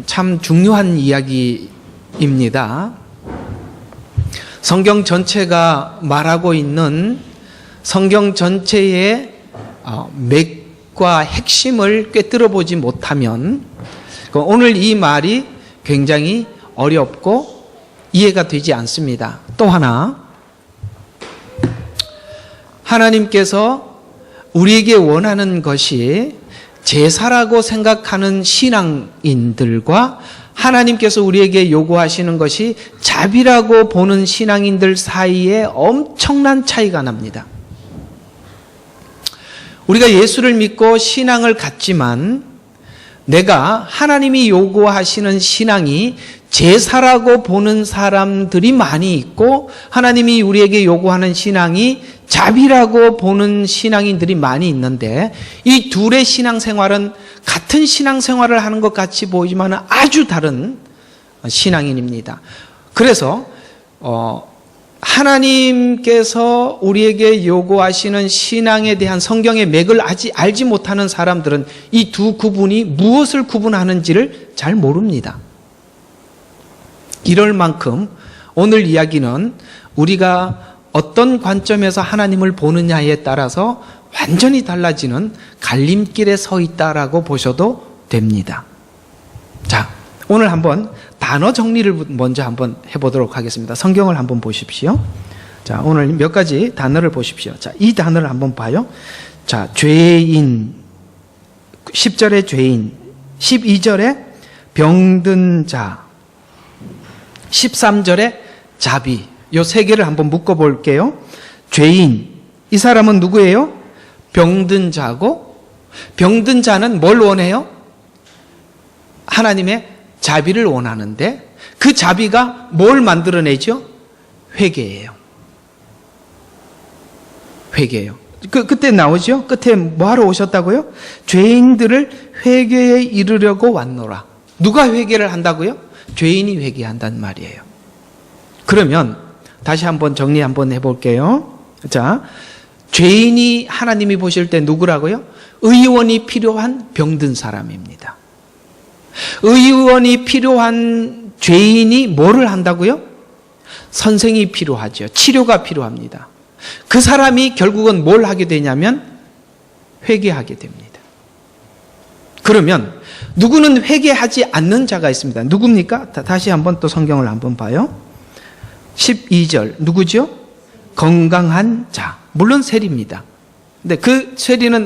참 중요한 이야기입니다. 성경 전체가 말하고 있는 성경 전체의 맥과 핵심을 꿰뚫어 보지 못하면 오늘 이 말이 굉장히 어렵고 이해가 되지 않습니다. 또 하나, 하나님께서 우리에게 원하는 것이 제사라고 생각하는 신앙인들과 하나님께서 우리에게 요구하시는 것이 자비라고 보는 신앙인들 사이에 엄청난 차이가 납니다. 우리가 예수를 믿고 신앙을 갖지만 내가 하나님이 요구하시는 신앙이 제사라고 보는 사람들이 많이 있고 하나님이 우리에게 요구하는 신앙이 자비라고 보는 신앙인들이 많이 있는데 이 둘의 신앙생활은 같은 신앙생활을 하는 것 같이 보이지만 아주 다른 신앙인입니다. 그래서 하나님께서 우리에게 요구하시는 신앙에 대한 성경의 맥을 아직 알지 못하는 사람들은 이 두 구분이 무엇을 구분하는지를 잘 모릅니다. 이럴 만큼 오늘 이야기는 우리가 어떤 관점에서 하나님을 보느냐에 따라서 완전히 달라지는 갈림길에 서 있다라고 보셔도 됩니다. 자, 오늘 한번 단어 정리를 먼저 한번 해보도록 하겠습니다. 성경을 한번 보십시오. 자, 오늘 몇 가지 단어를 보십시오. 자, 이 단어를 한번 봐요. 자, 죄인, 10절에 죄인, 12절에 병든 자, 13절에 자비. 요 세 개를 한번 묶어볼게요. 죄인, 이 사람은 누구예요? 병든 자고, 병든 자는 뭘 원해요? 하나님의 자비를 원하는데 그 자비가 뭘 만들어내죠? 회개예요. 회개예요. 그때 나오죠? 끝에 뭐하러 오셨다고요? 죄인들을 회개에 이르려고 왔노라. 누가 회개를 한다고요? 죄인이 회개한단 말이에요. 그러면 다시 한번 정리 한번 해볼게요. 자, 죄인이 하나님이 보실 때 누구라고요? 의원이 필요한 병든 사람입니다. 의원이 필요한 죄인이 뭐를 한다고요? 선생이 필요하죠. 치료가 필요합니다. 그 사람이 결국은 뭘 하게 되냐면 회개하게 됩니다. 그러면 누구는 회개하지 않는 자가 있습니다. 누굽니까? 다시 한번 또 성경을 한번 봐요. 12절 누구죠? 건강한 자. 물론 세리입니다. 근데 그 세리는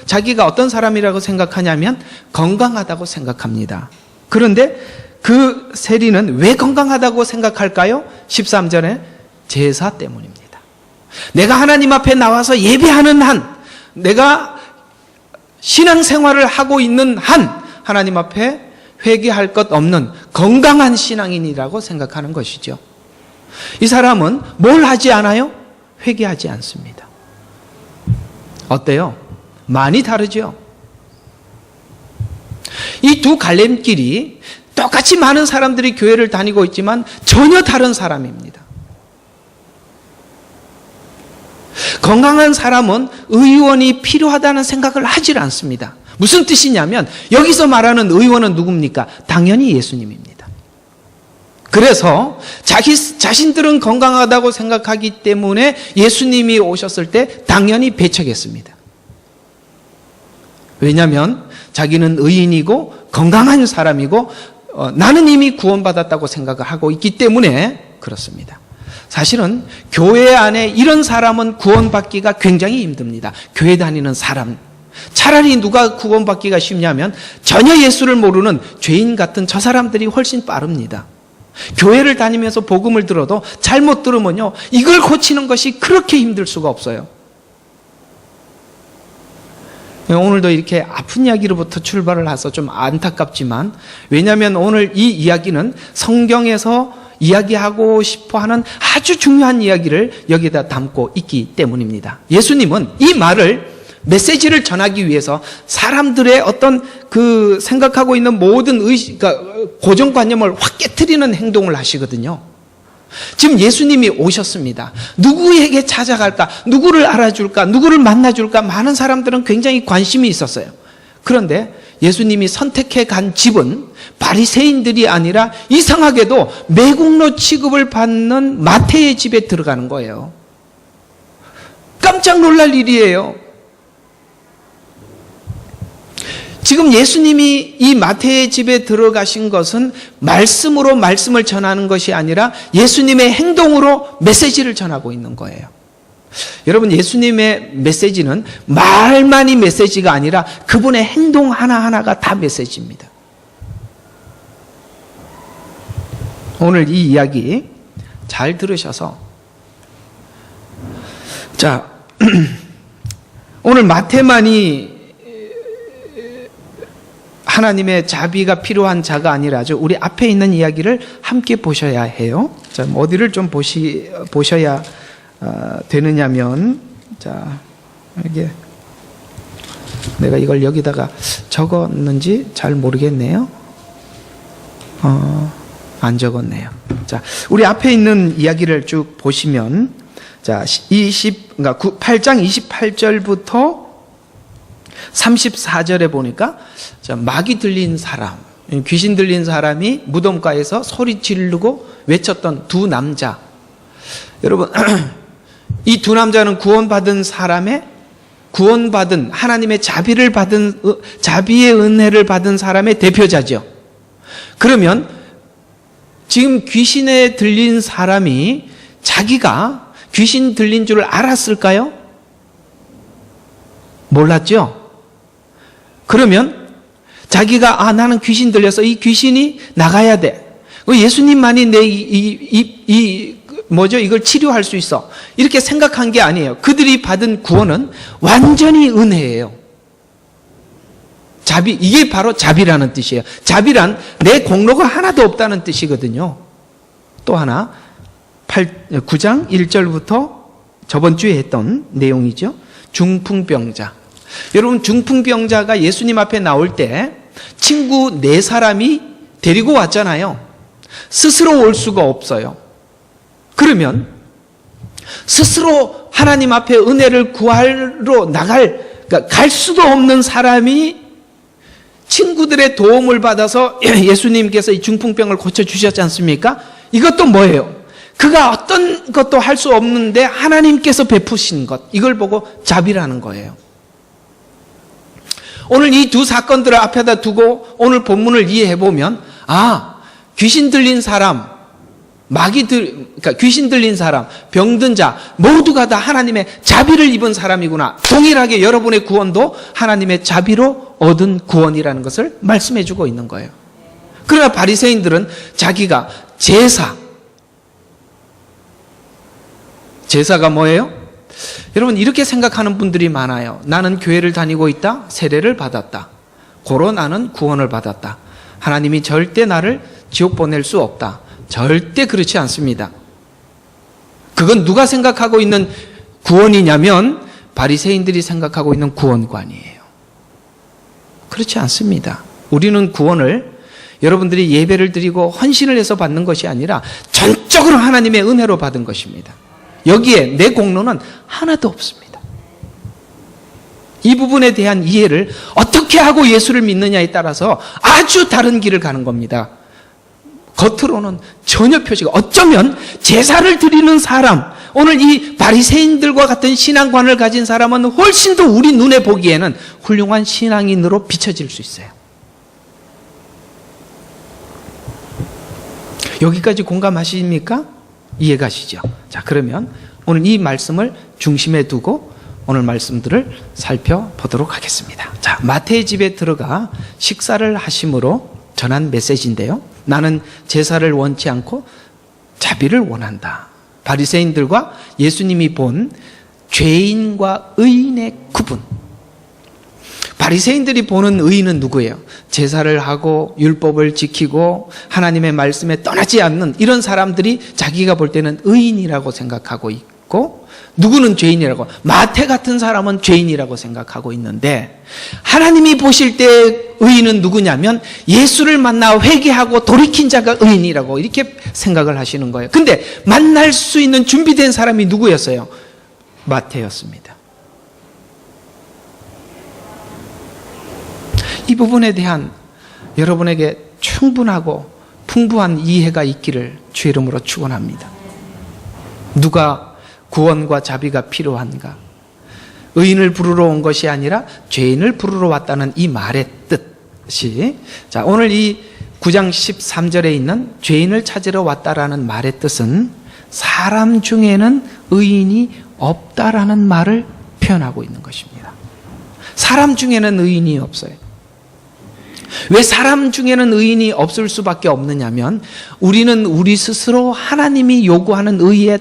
자기가 어떤 사람이라고 생각하냐면 건강하다고 생각합니다. 그런데 그 세리는 왜 건강하다고 생각할까요? 13절에 제사 때문입니다. 내가 하나님 앞에 나와서 예배하는 한, 내가 신앙생활을 하고 있는 한 하나님 앞에 회개할 것 없는 건강한 신앙인이라고 생각하는 것이죠. 이 사람은 뭘 하지 않아요? 회개하지 않습니다. 어때요? 많이 다르죠? 이 두 갈림길이 똑같이 많은 사람들이 교회를 다니고 있지만 전혀 다른 사람입니다. 건강한 사람은 의원이 필요하다는 생각을 하질 않습니다. 무슨 뜻이냐면 여기서 말하는 의원은 누굽니까? 당연히 예수님입니다. 그래서 자신들은 건강하다고 생각하기 때문에 예수님이 오셨을 때 당연히 배척했습니다. 왜냐하면 자기는 의인이고 건강한 사람이고 나는 이미 구원받았다고 생각을 하고 있기 때문에 그렇습니다. 사실은 교회 안에 이런 사람은 구원받기가 굉장히 힘듭니다. 교회 다니는 사람. 차라리 누가 구원받기가 쉽냐면 전혀 예수를 모르는 죄인 같은 저 사람들이 훨씬 빠릅니다. 교회를 다니면서 복음을 들어도 잘못 들으면요, 이걸 고치는 것이 그렇게 힘들 수가 없어요. 오늘도 이렇게 아픈 이야기로부터 출발을 해서 좀 안타깝지만, 왜냐하면 오늘 이 이야기는 성경에서 이야기하고 싶어하는 아주 중요한 이야기를 여기다 담고 있기 때문입니다. 예수님은 이 말을 메시지를 전하기 위해서 사람들의 어떤 그 생각하고 있는 모든 그러니까 고정관념을 확 깨트리는 행동을 하시거든요. 지금 예수님이 오셨습니다. 누구에게 찾아갈까? 누구를 알아줄까? 누구를 만나줄까? 많은 사람들은 굉장히 관심이 있었어요. 그런데 예수님이 선택해 간 집은 바리새인들이 아니라 이상하게도 매국노 취급을 받는 마태의 집에 들어가는 거예요. 깜짝 놀랄 일이에요. 지금 예수님이 이 마태의 집에 들어가신 것은 말씀으로 말씀을 전하는 것이 아니라 예수님의 행동으로 메시지를 전하고 있는 거예요. 여러분, 예수님의 메시지는 말만이 메시지가 아니라 그분의 행동 하나하나가 다 메시지입니다. 오늘 이 이야기 잘 들으셔서, 자, 오늘 마태만이 하나님의 자비가 필요한 자가 아니라죠. 우리 앞에 있는 이야기를 함께 보셔야 해요. 자, 어디를 좀 보셔야 되느냐면, 자, 이게 내가 이걸 여기다가 적었는지 잘 모르겠네요. 안 적었네요. 자, 우리 앞에 있는 이야기를 쭉 보시면, 자, 8장 28절부터 34절에 보니까, 자, 마귀 들린 사람, 귀신 들린 사람이 무덤가에서 소리 지르고 외쳤던 두 남자. 여러분, 이 두 남자는 구원받은 하나님의 자비의 은혜를 받은 사람의 대표자죠. 그러면 지금 귀신에 들린 사람이 자기가 귀신 들린 줄 알았을까요? 몰랐죠? 그러면 자기가 나는 귀신 들려서 이 귀신이 나가야 돼. 예수님만이 이걸 치료할 수 있어. 이렇게 생각한 게 아니에요. 그들이 받은 구원은 완전히 은혜예요. 자비, 이게 바로 자비라는 뜻이에요. 자비란 내 공로가 하나도 없다는 뜻이거든요. 또 하나, 9장 1절부터 저번 주에 했던 내용이죠. 중풍병자. 여러분, 중풍병자가 예수님 앞에 나올 때 친구 4사람이 데리고 왔잖아요. 스스로 올 수가 없어요. 그러면 스스로 하나님 앞에 은혜를 구하러 갈 수도 없는 사람이 친구들의 도움을 받아서 예수님께서 이 중풍병을 고쳐주셨지 않습니까? 이것도 뭐예요? 그가 어떤 것도 할 수 없는데 하나님께서 베푸신 것, 이걸 보고 자비라는 거예요. 오늘 이 두 사건들을 앞에다 두고 오늘 본문을 이해해보면, 귀신 들린 사람, 그러니까 귀신 들린 사람, 병든 자, 모두가 다 하나님의 자비를 입은 사람이구나. 동일하게 여러분의 구원도 하나님의 자비로 얻은 구원이라는 것을 말씀해 주고 있는 거예요. 그러나 바리새인들은 자기가 제사가 뭐예요? 여러분, 이렇게 생각하는 분들이 많아요. 나는 교회를 다니고 있다, 세례를 받았다, 고로 나는 구원을 받았다, 하나님이 절대 나를 지옥 보낼 수 없다. 절대 그렇지 않습니다. 그건 누가 생각하고 있는 구원이냐면 바리새인들이 생각하고 있는 구원관이에요. 그렇지 않습니다. 우리는 구원을 여러분들이 예배를 드리고 헌신을 해서 받는 것이 아니라 전적으로 하나님의 은혜로 받은 것입니다. 여기에 내 공로는 하나도 없습니다. 이 부분에 대한 이해를 어떻게 하고 예수를 믿느냐에 따라서 아주 다른 길을 가는 겁니다. 겉으로는 전혀 표시가, 어쩌면 제사를 드리는 사람, 오늘 이 바리새인들과 같은 신앙관을 가진 사람은 훨씬 더 우리 눈에 보기에는 훌륭한 신앙인으로 비춰질 수 있어요. 여기까지 공감하십니까? 이해가시죠? 자, 그러면 오늘 이 말씀을 중심에 두고 오늘 말씀들을 살펴보도록 하겠습니다. 자, 마태의 집에 들어가 식사를 하심으로 전한 메시지인데요. 나는 제사를 원치 않고 자비를 원한다. 바리새인들과 예수님이 본 죄인과 의인의 구분. 바리새인들이 보는 의인은 누구예요? 제사를 하고 율법을 지키고 하나님의 말씀에 떠나지 않는 이런 사람들이 자기가 볼 때는 의인이라고 생각하고 있고, 누구는 죄인이라고, 마태 같은 사람은 죄인이라고 생각하고 있는데, 하나님이 보실 때 의인은 누구냐면 예수를 만나 회개하고 돌이킨 자가 의인이라고 이렇게 생각을 하시는 거예요. 근데 만날 수 있는 준비된 사람이 누구였어요? 마태였습니다. 이 부분에 대한 여러분에게 충분하고 풍부한 이해가 있기를 주의 이름으로 축원합니다. 누가 구원과 자비가 필요한가? 의인을 부르러 온 것이 아니라 죄인을 부르러 왔다는 이 말의 뜻이, 자, 오늘 이 9장 13절에 있는 죄인을 찾으러 왔다라는 말의 뜻은 사람 중에는 의인이 없다라는 말을 표현하고 있는 것입니다. 사람 중에는 의인이 없어요. 왜 사람 중에는 의인이 없을 수밖에 없느냐면 우리는 우리 스스로 하나님이 요구하는 의에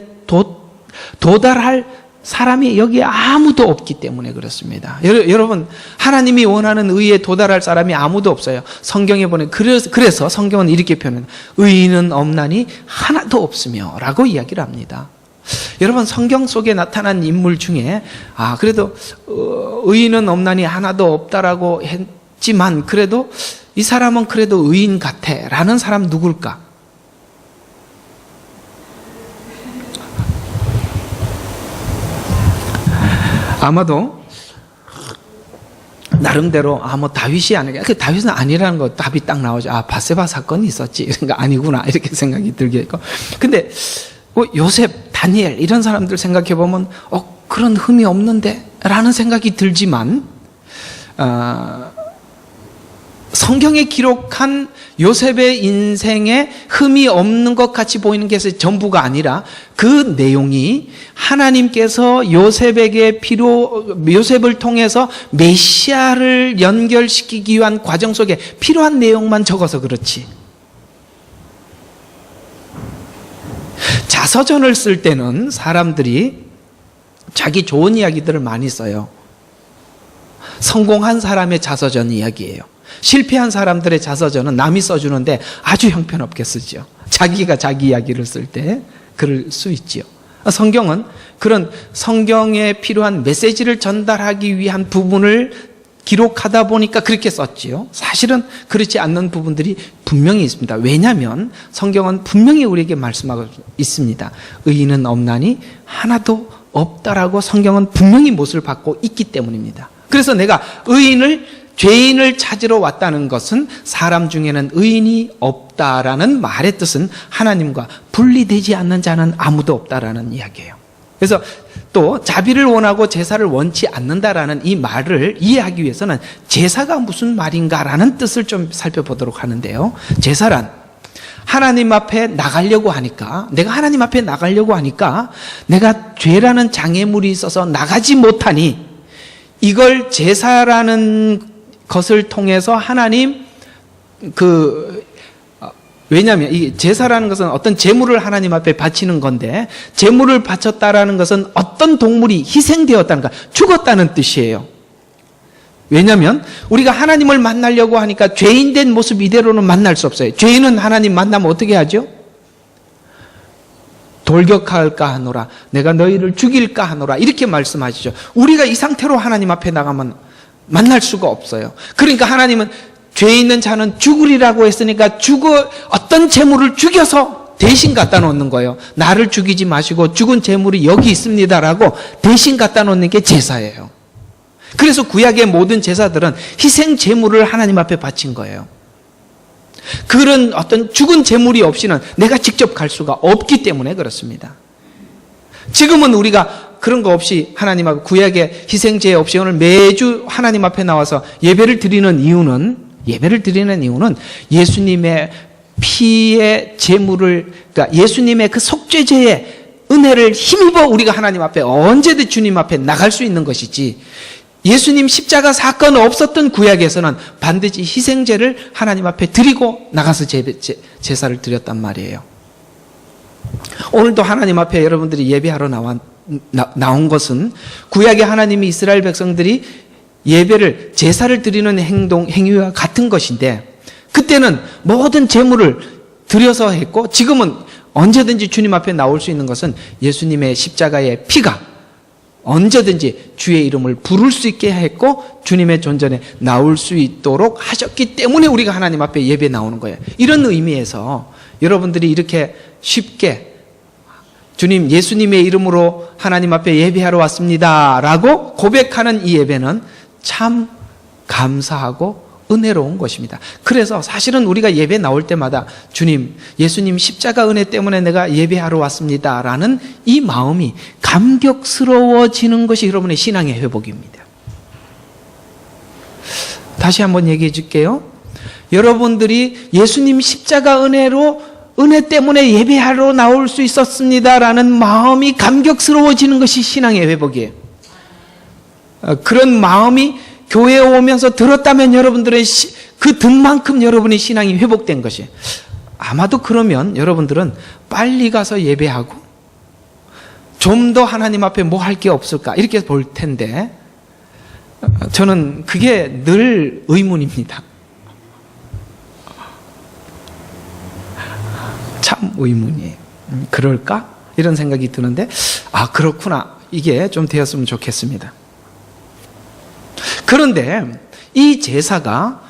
도달할 사람이 여기에 아무도 없기 때문에 그렇습니다. 여러분, 하나님이 원하는 의에 도달할 사람이 아무도 없어요. 성경에 보면 그래서 성경은 이렇게 표현합니다. 의인은 없나니 하나도 없으며 라고 이야기를 합니다. 여러분, 성경 속에 나타난 인물 중에 그래도 의인은 없나니 하나도 없다라고 했지만 그래도 이 사람은 그래도 의인 같아 라는 사람 누굴까? 아마도 나름대로 뭐 다윗이 아니라, 다윗은 아니라는 거 답이 딱 나오죠. 바세바 사건이 있었지. 그러니까 아니구나 이렇게 생각이 들겠고. 근데 요셉, 다니엘 이런 사람들 생각해 보면 그런 흠이 없는데 라는 생각이 들지만 성경에 기록한 요셉의 인생에 흠이 없는 것 같이 보이는 게 전부가 아니라 그 내용이 하나님께서 요셉을 통해서 메시아를 연결시키기 위한 과정 속에 필요한 내용만 적어서 그렇지. 자서전을 쓸 때는 사람들이 자기 좋은 이야기들을 많이 써요. 성공한 사람의 자서전 이야기예요. 실패한 사람들의 자서전은 남이 써주는데 아주 형편없게 쓰죠. 자기가 자기 이야기를 쓸 때 그럴 수 있지요. 성경은 그런 성경에 필요한 메시지를 전달하기 위한 부분을 기록하다 보니까 그렇게 썼지요. 사실은 그렇지 않는 부분들이 분명히 있습니다. 왜냐하면 성경은 분명히 우리에게 말씀하고 있습니다. 의인은 없나니 하나도 없다라고 성경은 분명히 못을 받고 있기 때문입니다. 그래서 내가 죄인을 찾으러 왔다는 것은 사람 중에는 의인이 없다라는 말의 뜻은 하나님과 분리되지 않는 자는 아무도 없다라는 이야기예요. 그래서 또 자비를 원하고 제사를 원치 않는다라는 이 말을 이해하기 위해서는 제사가 무슨 말인가라는 뜻을 좀 살펴보도록 하는데요. 제사란 하나님 앞에 나가려고 하니까, 내가 하나님 앞에 나가려고 하니까 내가 죄라는 장애물이 있어서 나가지 못하니 이걸 제사라는 것을 통해서 하나님 왜냐하면 이 제사라는 것은 어떤 제물을 하나님 앞에 바치는 건데, 제물을 바쳤다라는 것은 어떤 동물이 희생되었다는 것, 죽었다는 뜻이에요. 왜냐하면 우리가 하나님을 만나려고 하니까 죄인된 모습 이대로는 만날 수 없어요. 죄인은 하나님 만나면 어떻게 하죠? 돌격할까 하노라, 내가 너희를 죽일까 하노라, 이렇게 말씀하시죠. 우리가 이 상태로 하나님 앞에 나가면 만날 수가 없어요. 그러니까 하나님은 죄 있는 자는 죽으리라고 했으니까 어떤 재물을 죽여서 대신 갖다 놓는 거예요. 나를 죽이지 마시고 죽은 재물이 여기 있습니다라고 대신 갖다 놓는 게 제사예요. 그래서 구약의 모든 제사들은 희생 제물을 하나님 앞에 바친 거예요. 그런 어떤 죽은 재물이 없이는 내가 직접 갈 수가 없기 때문에 그렇습니다. 지금은 우리가 그런 거 없이 하나님 앞에, 구약의 희생제 없이 오늘 매주 하나님 앞에 나와서 예배를 드리는 이유는 예수님의 피의 제물을, 그러니까 예수님의 그 속죄제의 은혜를 힘입어 우리가 하나님 앞에 언제든 주님 앞에 나갈 수 있는 것이지, 예수님 십자가 사건 없었던 구약에서는 반드시 희생제를 하나님 앞에 드리고 나가서 제사를 드렸단 말이에요. 오늘도 하나님 앞에 여러분들이 예배하러 나온 것은 구약의 하나님이 이스라엘 백성들이 예배를, 제사를 드리는 행위와 같은 것인데, 그때는 모든 제물을 드려서 했고, 지금은 언제든지 주님 앞에 나올 수 있는 것은 예수님의 십자가의 피가 언제든지 주의 이름을 부를 수 있게 했고 주님의 존전에 나올 수 있도록 하셨기 때문에 우리가 하나님 앞에 예배 나오는 거예요. 이런 의미에서 여러분들이 이렇게 쉽게 주님, 예수님의 이름으로 하나님 앞에 예배하러 왔습니다 라고 고백하는 이 예배는 참 감사하고 은혜로운 것입니다. 그래서 사실은 우리가 예배 나올 때마다 주님, 예수님 십자가 은혜 때문에 내가 예배하러 왔습니다 라는 이 마음이 감격스러워지는 것이 여러분의 신앙의 회복입니다. 다시 한번 얘기해 줄게요. 여러분들이 예수님 십자가 은혜 때문에 예배하러 나올 수 있었습니다라는 마음이 감격스러워지는 것이 신앙의 회복이에요. 그런 마음이 교회에 오면서 들었다면 여러분들의 그 등만큼 여러분의 신앙이 회복된 것이에요. 아마도 그러면 여러분들은 빨리 가서 예배하고 좀 더 하나님 앞에 뭐 할 게 없을까 이렇게 볼 텐데, 저는 그게 늘 의문입니다. 참 의문이에요. 그럴까? 이런 생각이 드는데, 그렇구나. 이게 좀 되었으면 좋겠습니다. 그런데 이 제사가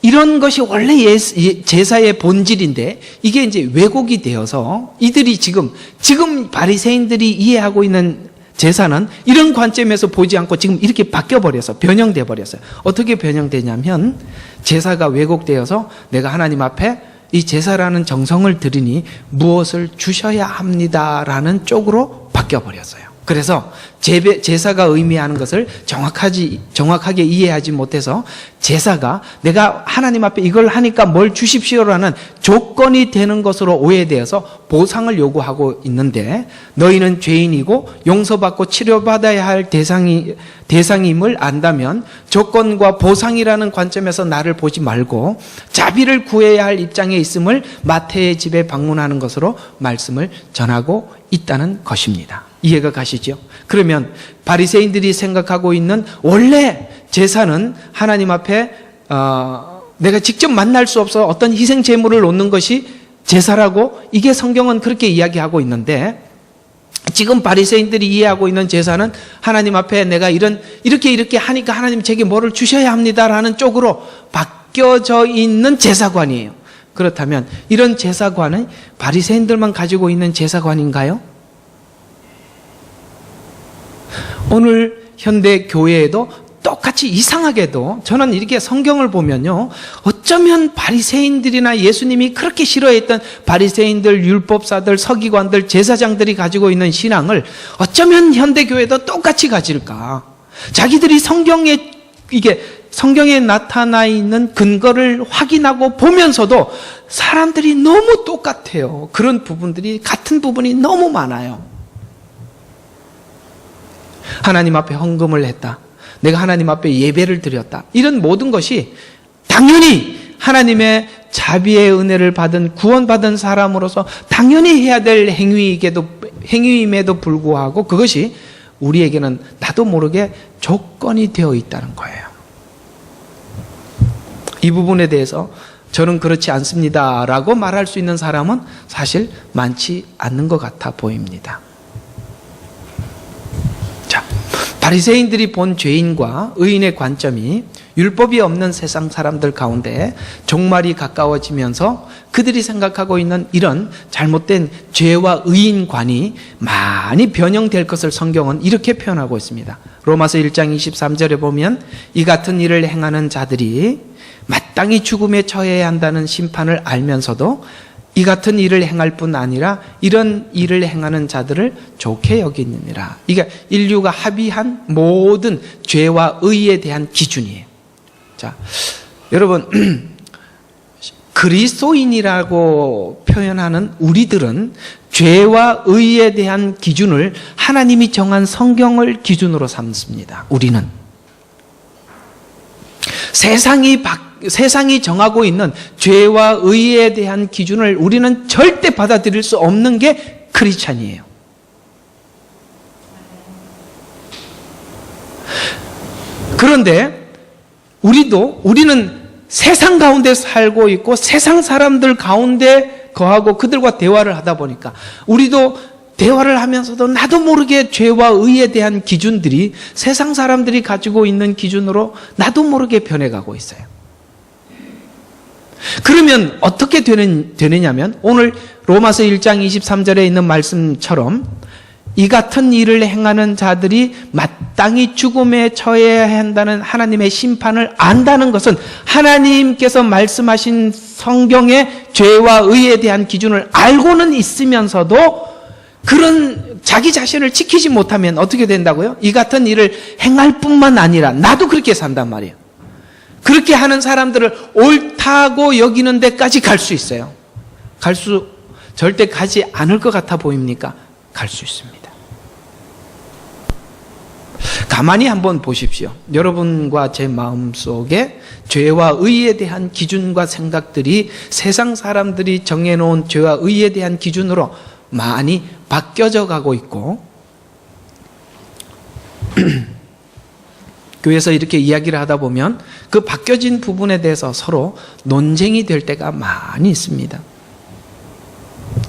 이런 것이 원래 제사의 본질인데 이게 이제 왜곡이 되어서 이들이 지금 바리새인들이 이해하고 있는 제사는 이런 관점에서 보지 않고 지금 이렇게 바뀌어버려서 변형돼 버렸어요. 어떻게 변형되냐면 제사가 왜곡되어서 내가 하나님 앞에 이 제사라는 정성을 드리니 무엇을 주셔야 합니다라는 쪽으로 바뀌어버렸어요. 그래서 제사가 의미하는 것을 정확하게 이해하지 못해서 제사가 내가 하나님 앞에 이걸 하니까 뭘 주십시오라는 조건이 되는 것으로 오해되어서 보상을 요구하고 있는데, 너희는 죄인이고 용서받고 치료받아야 할 대상임을 안다면 조건과 보상이라는 관점에서 나를 보지 말고 자비를 구해야 할 입장에 있음을 마태의 집에 방문하는 것으로 말씀을 전하고 있다는 것입니다. 이해가 가시죠? 그러면 바리새인들이 생각하고 있는 원래 제사는 하나님 앞에 내가 직접 만날 수 없어 어떤 희생 제물을 놓는 것이 제사라고, 이게 성경은 그렇게 이야기하고 있는데, 지금 바리새인들이 이해하고 있는 제사는 하나님 앞에 내가 이렇게 하니까 하나님 제게 뭐를 주셔야 합니다라는 쪽으로 바뀌어져 있는 제사관이에요. 그렇다면 이런 제사관은 바리새인들만 가지고 있는 제사관인가요? 오늘 현대 교회에도 똑같이 이상하게도 저는 이렇게 성경을 보면요, 어쩌면 바리새인들이나 예수님이 그렇게 싫어했던 바리새인들, 율법사들, 서기관들, 제사장들이 가지고 있는 신앙을 어쩌면 현대 교회도 똑같이 가질까? 자기들이 성경에 나타나 있는 근거를 확인하고 보면서도 사람들이 너무 똑같아요. 그런 부분들이, 같은 부분이 너무 많아요. 하나님 앞에 헌금을 했다, 내가 하나님 앞에 예배를 드렸다, 이런 모든 것이 당연히 하나님의 자비의 은혜를 받은 구원받은 사람으로서 당연히 해야 될 행위임에도 불구하고 그것이 우리에게는 나도 모르게 조건이 되어 있다는 거예요. 이 부분에 대해서 저는 그렇지 않습니다 라고 말할 수 있는 사람은 사실 많지 않는 것 같아 보입니다. 자, 바리새인들이 본 죄인과 의인의 관점이 율법이 없는 세상 사람들 가운데 종말이 가까워지면서 그들이 생각하고 있는 이런 잘못된 죄와 의인관이 많이 변형될 것을 성경은 이렇게 표현하고 있습니다. 로마서 1장 23절에 보면 이 같은 일을 행하는 자들이 마땅히 죽음에 처해야 한다는 심판을 알면서도 이 같은 일을 행할 뿐 아니라 이런 일을 행하는 자들을 좋게 여기느니라. 이게 인류가 합의한 모든 죄와 의에 대한 기준이에요. 자, 여러분, 그리스도인이라고 표현하는 우리들은 죄와 의에 대한 기준을 하나님이 정한 성경을 기준으로 삼습니다. 우리는 세상이 정하고 있는 죄와 의에 대한 기준을 우리는 절대 받아들일 수 없는 게 크리스찬이에요. 그런데 우리는 세상 가운데 살고 있고 세상 사람들 가운데 거하고 그들과 대화를 하다 보니까 우리도 대화를 하면서도 나도 모르게 죄와 의에 대한 기준들이 세상 사람들이 가지고 있는 기준으로 나도 모르게 변해가고 있어요. 그러면 어떻게 되느냐면 오늘 로마서 1장 23절에 있는 말씀처럼 이 같은 일을 행하는 자들이 마땅히 죽음에 처해야 한다는 하나님의 심판을 안다는 것은 하나님께서 말씀하신 성경의 죄와 의에 대한 기준을 알고는 있으면서도 그런 자기 자신을 지키지 못하면 어떻게 된다고요? 이 같은 일을 행할 뿐만 아니라 나도 그렇게 산단 말이에요. 그렇게 하는 사람들을 옳다고 여기는 데까지 갈 수 있어요. 절대 가지 않을 것 같아 보입니까? 갈 수 있습니다. 가만히 한번 보십시오. 여러분과 제 마음속에 죄와 의에 대한 기준과 생각들이 세상 사람들이 정해놓은 죄와 의에 대한 기준으로 많이 바뀌어져 가고 있고 교회에서 이렇게 이야기를 하다 보면 그 바뀌어진 부분에 대해서 서로 논쟁이 될 때가 많이 있습니다.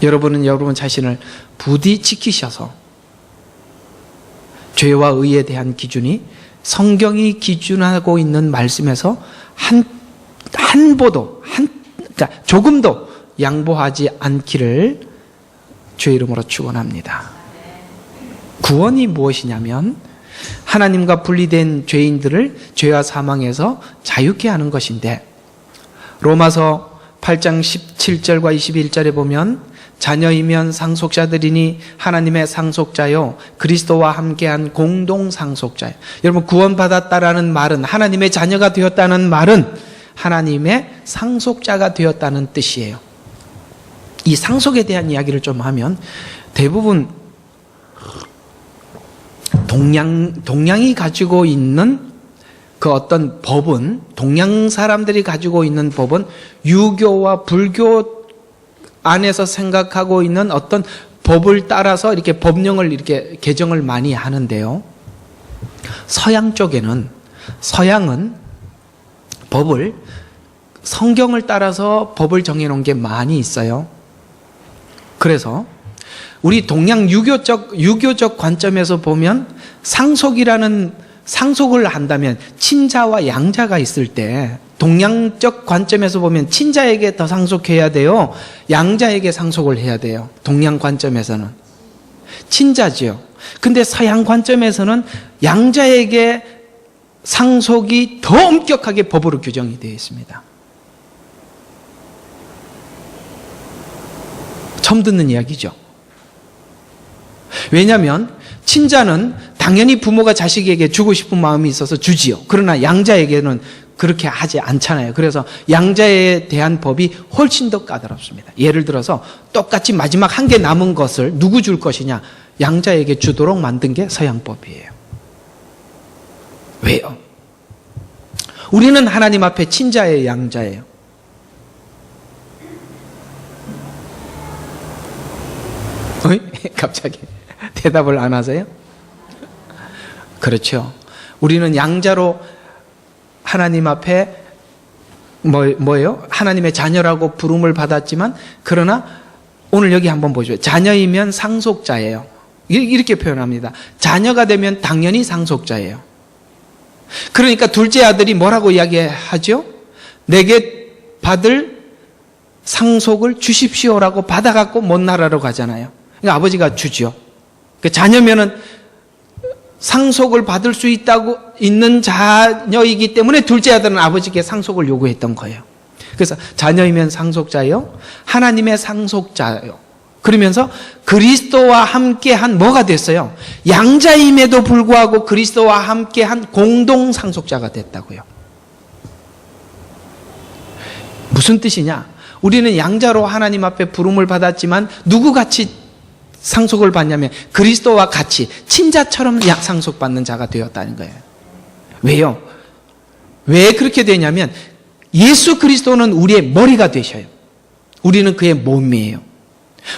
여러분은 여러분 자신을 부디 지키셔서 죄와 의에 대한 기준이 성경이 기준하고 있는 말씀에서 그러니까 조금도 양보하지 않기를 주의 이름으로 축원합니다. 구원이 무엇이냐면 하나님과 분리된 죄인들을 죄와 사망에서 자유케 하는 것인데 로마서 8장 17절과 21절에 보면 자녀이면 상속자들이니 하나님의 상속자요 그리스도와 함께한 공동 상속자요. 여러분 구원받았다라는 말은 하나님의 자녀가 되었다는 말은 하나님의 상속자가 되었다는 뜻이에요. 이 상속에 대한 이야기를 좀 하면 대부분 동양이 가지고 있는 그 어떤 법은 동양 사람들이 가지고 있는 법은 유교와 불교 안에서 생각하고 있는 어떤 법을 따라서 이렇게 법령을 이렇게 개정을 많이 하는데요. 서양은 법을 성경을 따라서 법을 정해놓은 게 많이 있어요. 그래서 우리 동양 유교적 관점에서 보면 상속을 한다면 친자와 양자가 있을 때 동양적 관점에서 보면 친자에게 더 상속해야 돼요? 양자에게 상속을 해야 돼요? 동양 관점에서는 친자지요. 근데 서양 관점에서는 양자에게 상속이 더 엄격하게 법으로 규정이 되어 있습니다. 처음 듣는 이야기죠. 왜냐하면 친자는 당연히 부모가 자식에게 주고 싶은 마음이 있어서 주지요. 그러나 양자에게는 그렇게 하지 않잖아요. 그래서 양자에 대한 법이 훨씬 더 까다롭습니다. 예를 들어서 똑같이 마지막 한 개 남은 것을 누구 줄 것이냐, 양자에게 주도록 만든 게 서양법이에요. 왜요? 우리는 하나님 앞에 친자예요, 양자예요? 갑자기 대답을 안 하세요? 그렇죠. 우리는 양자로 하나님 앞에 뭐예요? 하나님의 자녀라고 부름을 받았지만 그러나 오늘 여기 한번 보죠. 자녀이면 상속자예요. 이렇게 표현합니다. 자녀가 되면 당연히 상속자예요. 그러니까 둘째 아들이 뭐라고 이야기하죠? 내게 받을 상속을 주십시오라고 받아갖고 먼 나라로 가잖아요. 그러니까 아버지가 주죠. 그러니까 자녀면은 상속을 받을 수 있는 자녀이기 때문에 둘째 아들은 아버지께 상속을 요구했던 거예요. 그래서 자녀이면 상속자요, 하나님의 상속자요. 그러면서 그리스도와 함께한 뭐가 됐어요? 양자임에도 불구하고 그리스도와 함께한 공동 상속자가 됐다고요. 무슨 뜻이냐? 우리는 양자로 하나님 앞에 부름을 받았지만 누구같이 상속을 받냐면 그리스도와 같이 친자처럼 상속받는 자가 되었다는 거예요. 왜요? 왜 그렇게 되냐면 예수 그리스도는 우리의 머리가 되셔요. 우리는 그의 몸이에요.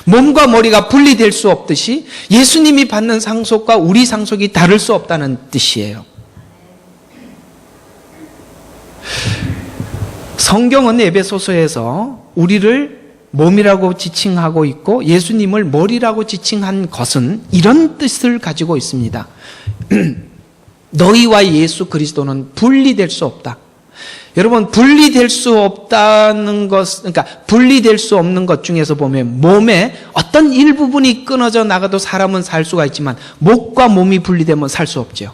몸과 머리가 분리될 수 없듯이 예수님이 받는 상속과 우리 상속이 다를 수 없다는 뜻이에요. 성경은 에베소서에서 우리를 몸이라고 지칭하고 있고 예수님을 머리라고 지칭한 것은 이런 뜻을 가지고 있습니다. 너희와 예수 그리스도는 분리될 수 없다. 여러분, 분리될 수 없다는 것, 그러니까 분리될 수 없는 것 중에서 보면 몸에 어떤 일부분이 끊어져 나가도 사람은 살 수가 있지만 목과 몸이 분리되면 살 수 없죠.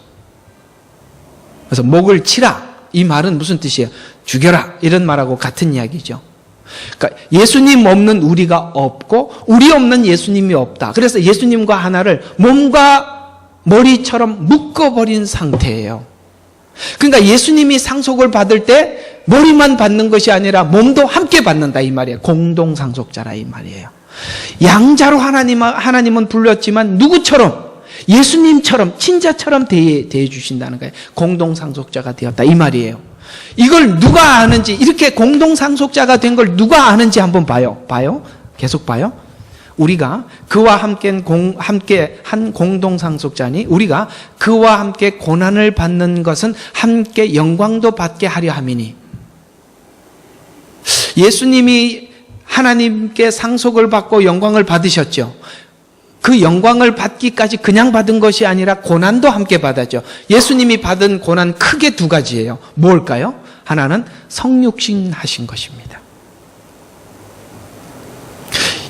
그래서 목을 치라, 이 말은 무슨 뜻이에요? 죽여라, 이런 말하고 같은 이야기죠. 그러니까 예수님 없는 우리가 없고 우리 없는 예수님이 없다. 그래서 예수님과 하나를 몸과 머리처럼 묶어버린 상태예요. 그러니까 예수님이 상속을 받을 때 머리만 받는 것이 아니라 몸도 함께 받는다, 이 말이에요. 공동상속자라, 이 말이에요. 양자로 하나님은 불렀지만 누구처럼? 예수님처럼, 친자처럼 대해 주신다는 거예요. 공동상속자가 되었다, 이 말이에요. 이걸 누가 아는지, 이렇게 공동상속자가 된 걸 누가 아는지 한번 봐요. 계속 봐요. 우리가 그와 함께 한 공동상속자니 우리가 그와 함께 고난을 받는 것은 함께 영광도 받게 하려 함이니. 예수님이 하나님께 상속을 받고 영광을 받으셨죠. 그 영광을 받기까지 그냥 받은 것이 아니라 고난도 함께 받았죠. 예수님이 받은 고난 크게 두 가지예요. 뭘까요? 하나는 성육신 하신 것입니다.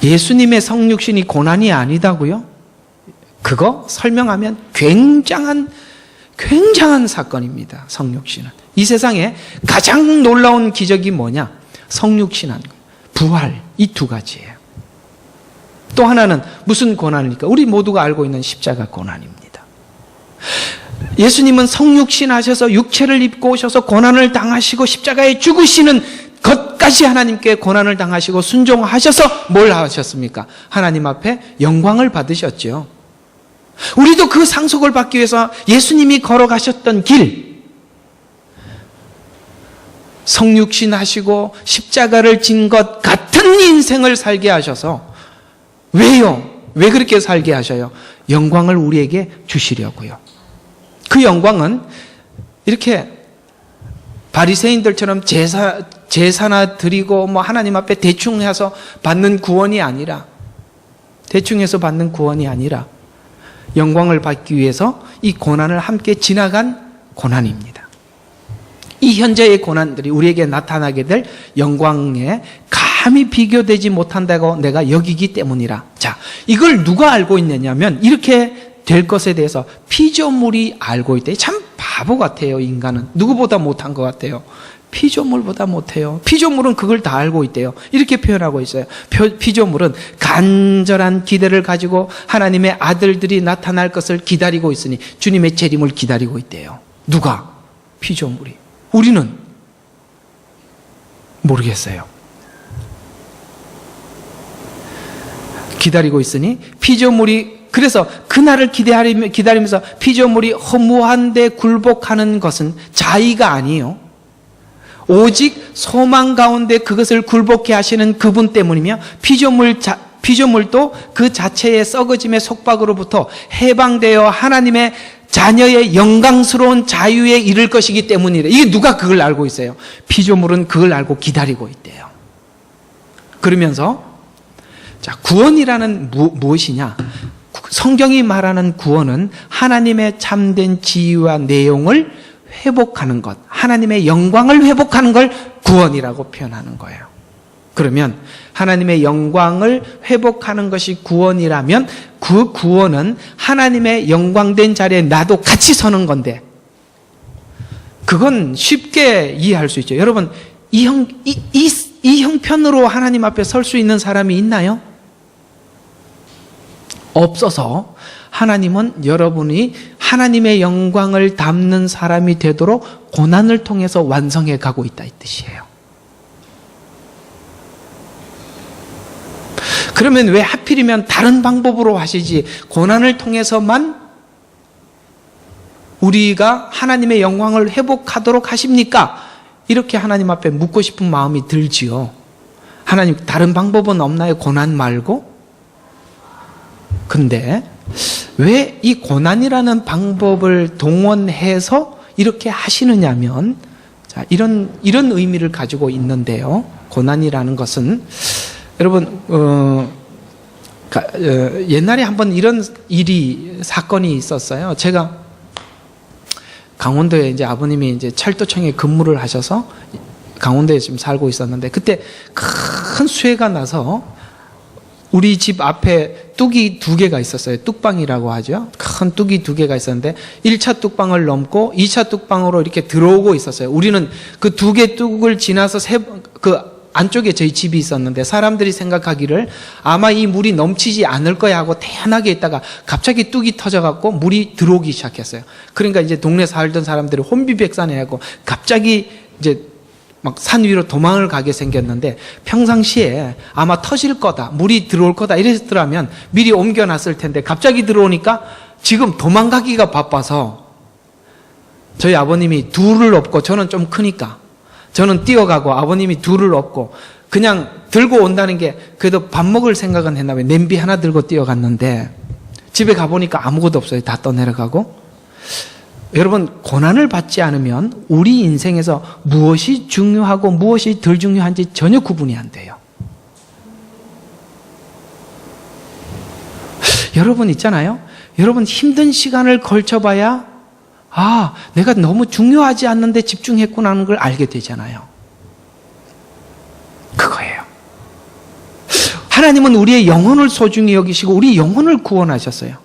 예수님의 성육신이 고난이 아니다고요? 그거 설명하면 굉장한 사건입니다. 성육신은. 이 세상에 가장 놀라운 기적이 뭐냐? 성육신한 거예요. 부활, 이 두 가지예요. 또 하나는 무슨 고난입니까? 우리 모두가 알고 있는 십자가 고난입니다. 예수님은 성육신하셔서 육체를 입고 오셔서 고난을 당하시고 십자가에 죽으시는 것까지 하나님께 고난을 당하시고 순종하셔서 뭘 하셨습니까? 하나님 앞에 영광을 받으셨죠. 우리도 그 상속을 받기 위해서 예수님이 걸어가셨던 길, 성육신 하시고 십자가를 진 것 같은 인생을 살게 하셔서, 왜요? 왜 그렇게 살게 하셔요? 영광을 우리에게 주시려고요. 그 영광은 이렇게 바리새인들처럼 제사나 드리고 하나님 앞에 대충 해서 받는 구원이 아니라, 영광을 받기 위해서 이 고난을 함께 지나간 고난입니다. 이 현재의 고난들이 우리에게 나타나게 될 영광에 감히 비교되지 못한다고 내가 여기기 때문이라. 자, 이걸 누가 알고 있느냐면 이렇게 될 것에 대해서 피조물이 알고 있대. 참 바보 같아요, 인간은. 누구보다 못한 것 같아요. 피조물보다 못해요. 피조물은 그걸 다 알고 있대요. 이렇게 표현하고 있어요. 피조물은 간절한 기대를 가지고 하나님의 아들들이 나타날 것을 기다리고 있으니 주님의 재림을 기다리고 있대요. 누가? 피조물이. 우리는 모르겠어요. 기다리고 있으니 피조물이, 그래서 그날을 기다리면서 피조물이 허무한데 굴복하는 것은 자의가 아니에요. 오직 소망 가운데 그것을 굴복해 하시는 그분 때문이며, 피조물도 그 자체의 썩어짐의 속박으로부터 해방되어 하나님의 자녀의 영광스러운 자유에 이를 것이기 때문이래. 이게 누가 그걸 알고 있어요? 피조물은 그걸 알고 기다리고 있대요. 그러면서, 자, 구원이라는 무엇이냐? 성경이 말하는 구원은 하나님의 참된 지위와 내용을 회복하는 것, 하나님의 영광을 회복하는 걸 구원이라고 표현하는 거예요. 그러면 하나님의 영광을 회복하는 것이 구원이라면 그 구원은 하나님의 영광된 자리에 나도 같이 서는 건데, 그건 쉽게 이해할 수 있죠. 여러분, 이 형편으로 하나님 앞에 설 수 있는 사람이 있나요? 없어서 하나님은 여러분이 하나님의 영광을 담는 사람이 되도록 고난을 통해서 완성해 가고 있다, 이 뜻이에요. 그러면 왜 하필이면 다른 방법으로 하시지 고난을 통해서만 우리가 하나님의 영광을 회복하도록 하십니까? 이렇게 하나님 앞에 묻고 싶은 마음이 들지요. 하나님, 다른 방법은 없나요? 고난 말고? 근데 왜 이 고난이라는 방법을 동원해서 이렇게 하시느냐면, 자, 이런 의미를 가지고 있는데요. 고난이라는 것은 여러분, 옛날에 한번 이런 사건이 있었어요. 제가 강원도에 이제 아버님이 이제 철도청에 근무를 하셔서 강원도에 지금 살고 있었는데, 그때 큰 수해가 나서 우리 집 앞에 뚝이 2개가 있었어요. 뚝방이라고 하죠. 큰 뚝이 2개가 있었는데 1차 뚝방을 넘고 2차 뚝방으로 이렇게 들어오고 있었어요. 우리는 그 2개 뚝을 지나서 그 안쪽에 저희 집이 있었는데, 사람들이 생각하기를 아마 이 물이 넘치지 않을 거야 하고 태연하게 있다가 갑자기 뚝이 터져갖고 물이 들어오기 시작했어요. 그러니까 이제 동네 살던 사람들이 혼비백산해하고 갑자기 이제 막 산 위로 도망을 가게 생겼는데, 평상시에 아마 터질 거다, 물이 들어올 거다 이랬더라면 미리 옮겨놨을 텐데, 갑자기 들어오니까 지금 도망가기가 바빠서 저희 아버님이 둘을 업고, 저는 좀 크니까 저는 뛰어가고 아버님이 둘을 업고 그냥 들고 온다는 게 그래도 밥 먹을 생각은 했나 봐요. 냄비 하나 들고 뛰어갔는데 집에 가보니까 아무것도 없어요. 다 떠내려가고. 여러분, 고난을 받지 않으면 우리 인생에서 무엇이 중요하고 무엇이 덜 중요한지 전혀 구분이 안 돼요. 여러분 있잖아요. 여러분 힘든 시간을 걸쳐봐야 내가 너무 중요하지 않는데 집중했구나 하는 걸 알게 되잖아요. 그거예요. 하나님은 우리의 영혼을 소중히 여기시고 우리 영혼을 구원하셨어요.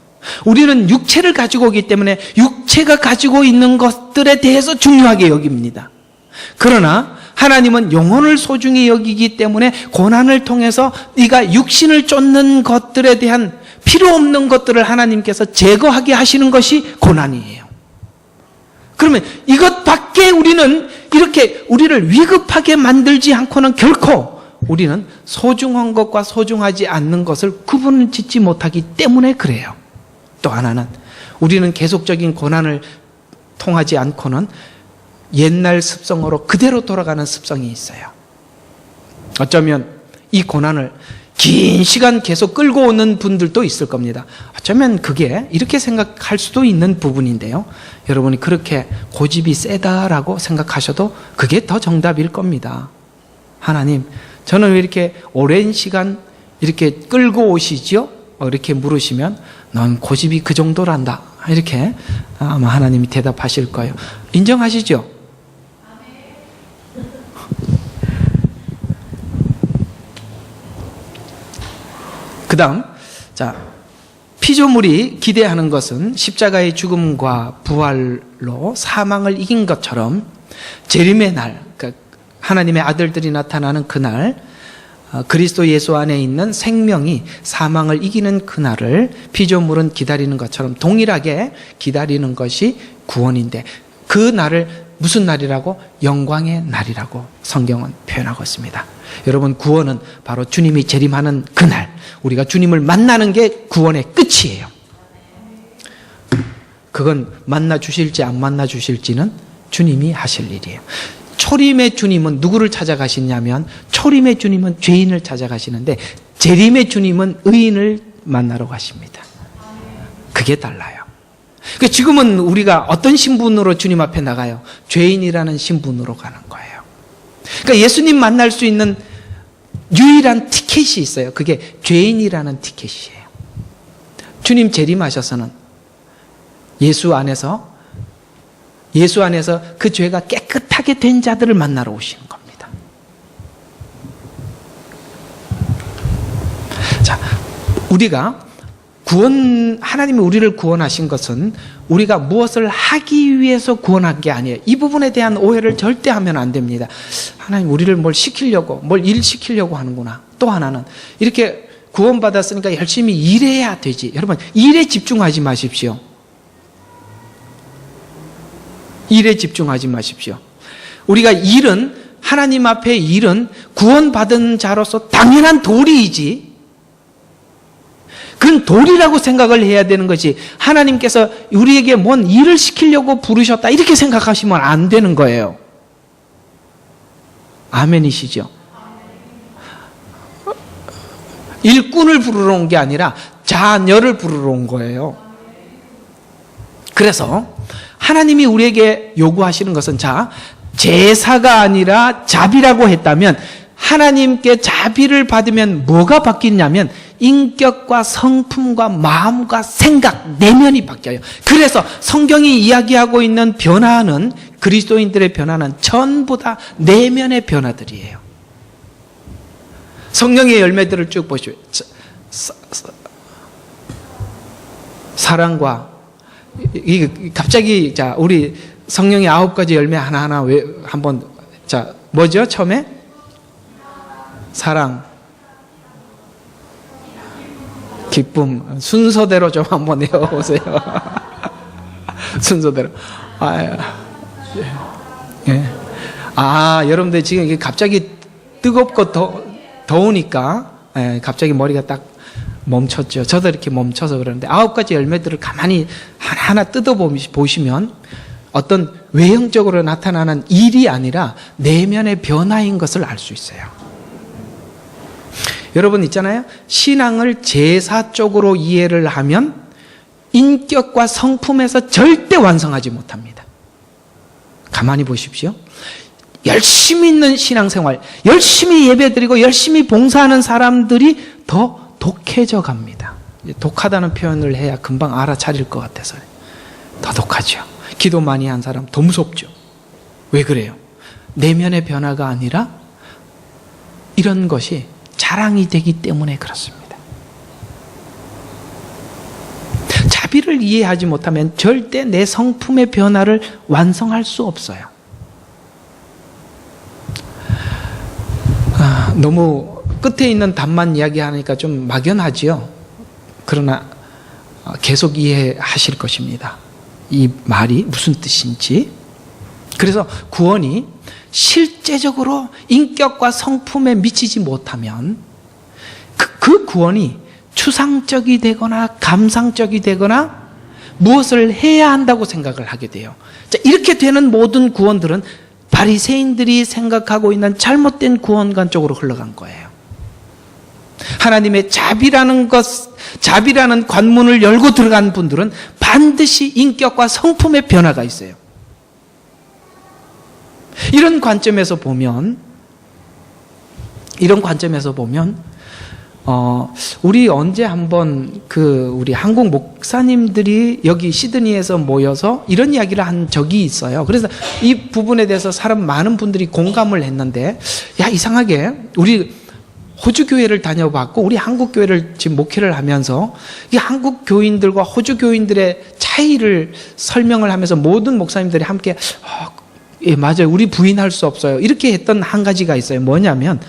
우리는 육체를 가지고 오기 때문에 육체가 가지고 있는 것들에 대해서 중요하게 여깁니다. 그러나 하나님은 영혼을 소중히 여기기 때문에 고난을 통해서 네가 육신을 쫓는 것들에 대한 필요 없는 것들을 하나님께서 제거하게 하시는 것이 고난이에요. 그러면 이것밖에 우리는 이렇게 우리를 위급하게 만들지 않고는 결코 우리는 소중한 것과 소중하지 않는 것을 구분을 짓지 못하기 때문에 그래요. 또 하나는 우리는 계속적인 고난을 통하지 않고는 옛날 습성으로 그대로 돌아가는 습성이 있어요. 어쩌면 이 고난을 긴 시간 계속 끌고 오는 분들도 있을 겁니다. 어쩌면 그게 이렇게 생각할 수도 있는 부분인데요. 여러분이 그렇게 고집이 세다라고 생각하셔도 그게 더 정답일 겁니다. 하나님, 저는 왜 이렇게 오랜 시간 이렇게 끌고 오시지요? 이렇게 물으시면 넌 고집이 그 정도란다. 이렇게 아마 하나님이 대답하실 거예요. 인정하시죠? 그 다음, 피조물이 기대하는 것은 십자가의 죽음과 부활로 사망을 이긴 것처럼 재림의 날, 그러니까 하나님의 아들들이 나타나는 그날, 그리스도 예수 안에 있는 생명이 사망을 이기는 그날을 피조물은 기다리는 것처럼 동일하게 기다리는 것이 구원인데, 그 날을 무슨 날이라고? 영광의 날이라고 성경은 표현하고 있습니다. 여러분, 구원은 바로 주님이 재림하는 그날, 우리가 주님을 만나는 게 구원의 끝이에요. 그건 만나 주실지 안 만나 주실지는 주님이 하실 일이에요. 초림의 주님은 누구를 찾아가시냐면, 초림의 주님은 죄인을 찾아가시는데 재림의 주님은 의인을 만나러 가십니다. 그게 달라요. 지금은 우리가 어떤 신분으로 주님 앞에 나가요? 죄인이라는 신분으로 가는 거예요. 그러니까 예수님 만날 수 있는 유일한 티켓이 있어요. 그게 죄인이라는 티켓이에요. 주님 재림하셔서는 예수 안에서 그 죄가 깨끗하게 된 자들을 만나러 오시는 겁니다. 자, 우리가 하나님이 우리를 구원하신 것은 우리가 무엇을 하기 위해서 구원한 게 아니에요. 이 부분에 대한 오해를 절대 하면 안 됩니다. 하나님 우리를 뭘 시키려고, 뭘 일 시키려고 하는구나. 또 하나는 이렇게 구원받았으니까 열심히 일해야 되지. 여러분, 일에 집중하지 마십시오. 일에 집중하지 마십시오. 우리가 하나님 앞에 일은 구원받은 자로서 당연한 도리이지, 그건 도리라고 생각을 해야 되는 것이, 하나님께서 우리에게 뭔 일을 시키려고 부르셨다 이렇게 생각하시면 안 되는 거예요. 아멘이시죠? 일꾼을 부르러 온 게 아니라 자녀를 부르러 온 거예요. 그래서 하나님이 우리에게 요구하시는 것은, 제사가 아니라 자비라고 했다면, 하나님께 자비를 받으면 뭐가 바뀌냐면 인격과 성품과 마음과 생각, 내면이 바뀌어요. 그래서 성경이 이야기하고 있는 변화는, 그리스도인들의 변화는 전부 다 내면의 변화들이에요. 성령의 열매들을 쭉 보시죠. 사랑과, 갑자기, 자, 우리 성령의 9가지 열매 하나하나 한번, 자, 뭐죠? 처음에? 사랑, 기쁨, 순서대로 좀 한번 외워보세요. 순서대로. 예. 여러분들 지금 이게 갑자기 뜨겁고 더우니까, 갑자기 머리가 딱 멈췄죠. 저도 이렇게 멈춰서 그러는데 9가지 열매들을 가만히 하나하나 뜯어보시면 어떤 외형적으로 나타나는 일이 아니라 내면의 변화인 것을 알 수 있어요. 여러분 있잖아요. 신앙을 제사 쪽으로 이해를 하면 인격과 성품에서 절대 완성하지 못합니다. 가만히 보십시오. 열심히 있는 신앙생활, 열심히 예배드리고 열심히 봉사하는 사람들이 더 독해져 갑니다. 독하다는 표현을 해야 금방 알아차릴 것 같아서요. 더 독하죠. 기도 많이 한 사람 더 무섭죠. 왜 그래요? 내면의 변화가 아니라 이런 것이 자랑이 되기 때문에 그렇습니다. 자비를 이해하지 못하면 절대 내 성품의 변화를 완성할 수 없어요. 너무 끝에 있는 답만 이야기하니까 좀 막연하지요. 그러나 계속 이해하실 것입니다. 이 말이 무슨 뜻인지. 그래서 구원이 실제적으로 인격과 성품에 미치지 못하면 그 구원이 추상적이 되거나 감상적이 되거나 무엇을 해야 한다고 생각을 하게 돼요. 자, 이렇게 되는 모든 구원들은 바리새인들이 생각하고 있는 잘못된 구원관 쪽으로 흘러간 거예요. 하나님의 자비라는 관문을 열고 들어간 분들은 반드시 인격과 성품의 변화가 있어요. 이런 관점에서 보면 우리 언제 한번 우리 한국 목사님들이 여기 시드니에서 모여서 이런 이야기를 한 적이 있어요. 그래서 이 부분에 대해서 많은 분들이 공감을 했는데, 야, 이상하게 우리 호주 교회를 다녀봤고 우리 한국 교회를 지금 목회를 하면서 이 한국 교인들과 호주 교인들의 차이를 설명을 하면서 모든 목사님들이 함께 예, 맞아요. 우리 부인할 수 없어요. 이렇게 했던 한 가지가 있어요. 뭐냐면